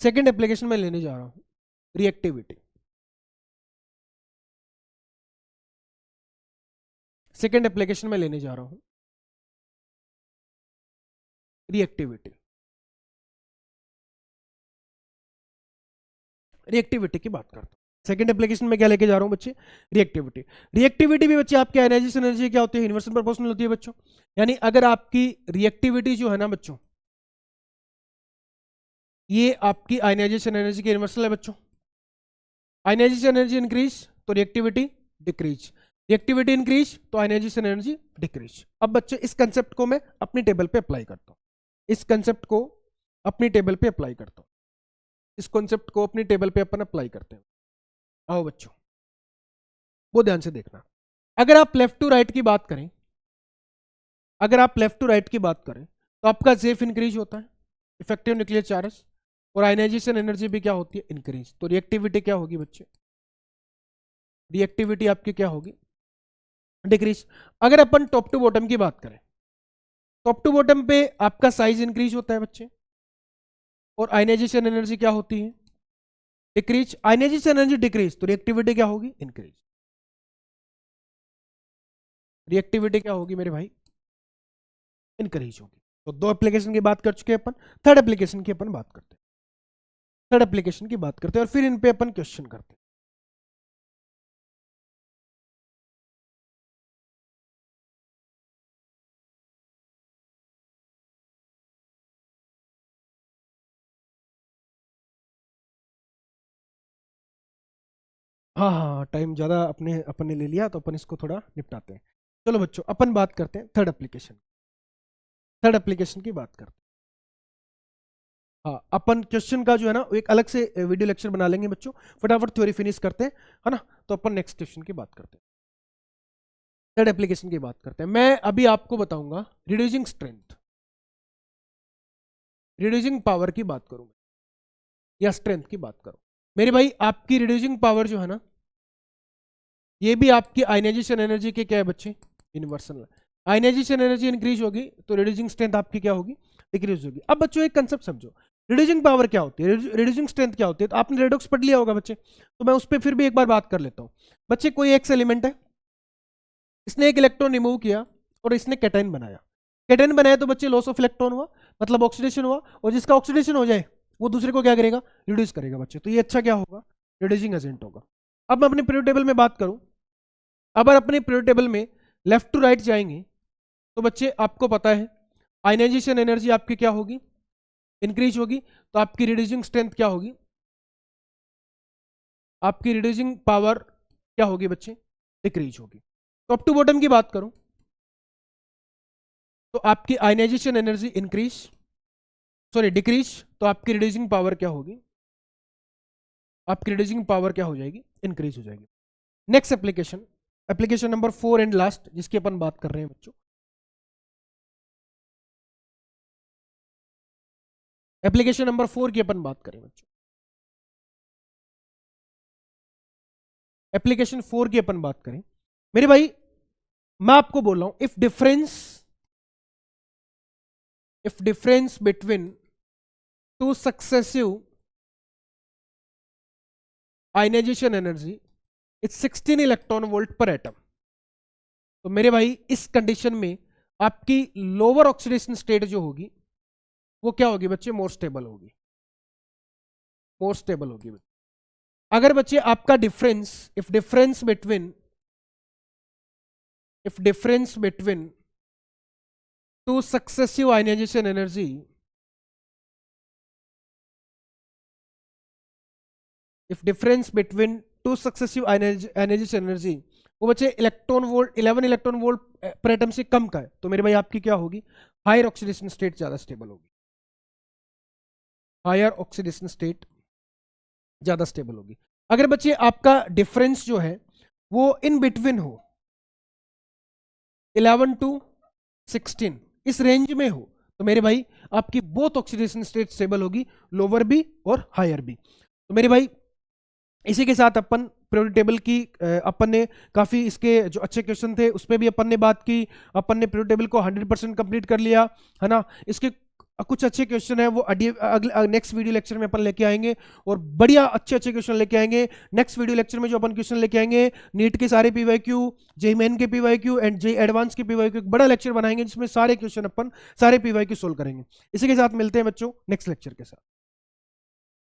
सेकेंड एप्लीकेशन मैं लेने जा रहा हूं रिएक्टिविटी। सेकेंड एप्लीकेशन में लेने जा रहा हूं रिएक्टिविटी। रिएक्टिविटी की बात करता हूं। सेकेंड एप्लीकेशन में क्या लेके जा रहा हूं बच्चे, रिएक्टिविटी। रिएक्टिविटी भी बच्चे आपकी आयनाइजेशन एनर्जी क्या होती है, इन्वर्सल प्रोपोर्शनल होती है बच्चों। यानी अगर आपकी रिएक्टिविटी जो है ना बच्चों, ये आपकी आयनाइजेशन एनर्जी की इन्वर्सल है बच्चों। आयनाइजेशन एनर्जी इंक्रीज तो रिएक्टिविटी डिक्रीज, रिएक्टिविटी इंक्रीज तो आयनाइजेशन एनर्जी डिक्रीज। अब बच्चे इस कंसेप्ट को मैं अपनी टेबल पे अप्लाई करता हूं, इस कंसेप्ट को अपनी टेबल पे अप्लाई करता हूं, इस कॉन्सेप्ट को अपनी टेबल पे अपन अप्लाई करते हैं। आओ बच्चों, वो ध्यान से देखना। अगर आप लेफ्ट टू राइट की बात करें, अगर आप लेफ्ट टू राइट की बात करें तो आपका जेफ इंक्रीज होता है, इफेक्टिव न्यूक्लियर चार्ज, और आयनाइजेशन एनर्जी भी क्या होती है, इंक्रीज। तो रिएक्टिविटी क्या होगी बच्चे, रिएक्टिविटी आपकी क्या होगी, डिक्रीज। अगर अपन टॉप टू बॉटम की बात करें, टॉप टू बॉटम पे आपका साइज इंक्रीज होता है बच्चे, और आयनाइजेशन एनर्जी क्या होती है, डिक्रीज। आयनाइजेशन एनर्जी डिक्रीज तो रिएक्टिविटी क्या होगी, इंक्रीज। रिएक्टिविटी क्या होगी मेरे भाई, इंक्रीज होगी। तो दो एप्लीकेशन की बात कर चुके हैं अपन, थर्ड एप्लीकेशन की अपन बात करते हैं। थर्ड एप्लीकेशन की बात करते हैं और फिर इन पे अपन क्वेश्चन करते हैं। हाँ हाँ, टाइम ज़्यादा अपन ने ले लिया तो अपन इसको थोड़ा निपटाते हैं। चलो बच्चों, अपन बात करते हैं थर्ड एप्लीकेशन। थर्ड एप्लीकेशन की बात करते हैं। हाँ, अपन क्वेश्चन का जो है ना एक अलग से वीडियो लेक्चर बना लेंगे बच्चों, फटाफट थ्योरी फिनिश करते हैं, है ना। तो अपन नेक्स्ट क्वेश्चन की बात करते हैं, थर्ड एप्लीकेशन की बात करते हैं। मैं अभी आपको बताऊंगा रिड्यूसिंग स्ट्रेंथ, रिड्यूसिंग पावर की बात करूं या स्ट्रेंथ की बात करूं। मेरे भाई आपकी रिड्यूसिंग पावर जो है ना, ये भी आपकी आयनाइजेशन एनर्जी के क्या है बच्चे, इन्वर्सल। आयनाइजेशन एनर्जी इंक्रीज होगी तो रिड्यूसिंग स्ट्रेंथ आपकी क्या होगी, डिक्रीज होगी। अब बच्चों एक कंसेप्ट समझो, रिड्यूसिंग पावर क्या होती है, रिड्यूसिंग स्ट्रेंथ क्या होती है। तो आपने रेडॉक्स पढ़ लिया होगा बच्चे, तो मैं उस पर फिर भी एक बार बात कर लेता हूँ। बच्चे कोई एक्स एलिमेंट है, इसने एक इलेक्ट्रॉन रिमूव किया और इसने कैटायन बनाया। कैटायन बनाया तो बच्चे लॉस ऑफ इलेक्ट्रॉन हुआ, मतलब ऑक्सीडेशन हुआ, और जिसका ऑक्सीडेशन हो जाए वो दूसरे को क्या करेगा, रिड्यूस करेगा बच्चे। तो ये अच्छा क्या होगा, रिड्यूसिंग एजेंट होगा। अब मैं अपनी पीरियड टेबल में बात करूं, अगर अपनी पीरियड टेबल में लेफ्ट टू राइट जाएंगे तो बच्चे आपको पता है आयनाइजेशन एनर्जी आपकी क्या होगी, इंक्रीज होगी। तो आपकी रिड्यूसिंग स्ट्रेंथ क्या होगी, आपकी रिड्यूसिंग पावर क्या होगी बच्चे, डिक्रीज होगी। टॉप टू बॉटम की बात करूं तो आपकी ionization energy increase, sorry decrease, तो आपकी रिड्यूसिंग पावर क्या होगी, आपकी रिड्यूसिंग पावर क्या हो जाएगी, इंक्रीज हो जाएगी। Next application, application number 4 and last जिसकी अपन बात कर रहे हैं बच्चों, एप्लीकेशन नंबर 4 की अपन बात करें बच्चों, एप्लीकेशन 4 की अपन बात करें। मेरे भाई मैं आपको बोल रहा हूं, if difference between two successive ionization energy it's 16 electron volt per atom. तो मेरे भाई इस कंडीशन में आपकी लोअर ऑक्सीडेशन स्टेट जो होगी वो क्या होगी बच्चे, मोर स्टेबल होगी, मोर स्टेबल होगी। अगर बच्चे आपका difference, if difference between two successive ionization energy, if difference between two successive ionization energy वो बच्चे electron volt 11 electron volt per atom से कम का है, तो मेरे भाई आपकी क्या होगी, हायर ऑक्सीडेशन स्टेट ज्यादा स्टेबल होगी, हायर ऑक्सीडेशन स्टेट ज्यादा स्टेबल होगी। अगर बच्चे आपका डिफरेंस जो है वो इन बिटवीन हो 11 टू 16 इस रेंज में हो, तो मेरे भाई आपकी बोथ ऑक्सीडेशन स्टेट स्टेबल होगी, लोअर भी और हायर भी। तो मेरे भाई इसी के साथ अपन पीरियोडिक टेबल की अपन ने काफ़ी इसके जो अच्छे क्वेश्चन थे उस पर भी अपन ने बात की। अपन ने पीरियोडिक टेबल को 100% कंप्लीट कर लिया, है ना। इसके कुछ अच्छे क्वेश्चन है वो अगले नेक्स्ट वीडियो लेक्चर में अपन लेके आएंगे, और बढ़िया अच्छे अच्छे क्वेश्चन लेके आएंगे। नेक्स्ट वीडियो लेक्चर में जो अपन क्वेश्चन लेके आएंगे, नीट के सारे पीवाईक्यू, जेईई मेन के पीवाईक्यू एंड जेईई एडवांस के पीवाईक्यू, एक बड़ा लेक्चर बनाएंगे जिसमें सारे क्वेश्चन अपन सारे पीवाईक्यू सोल्व करेंगे। इसी के साथ मिलते हैं बच्चों नेक्स्ट लेक्चर के साथ।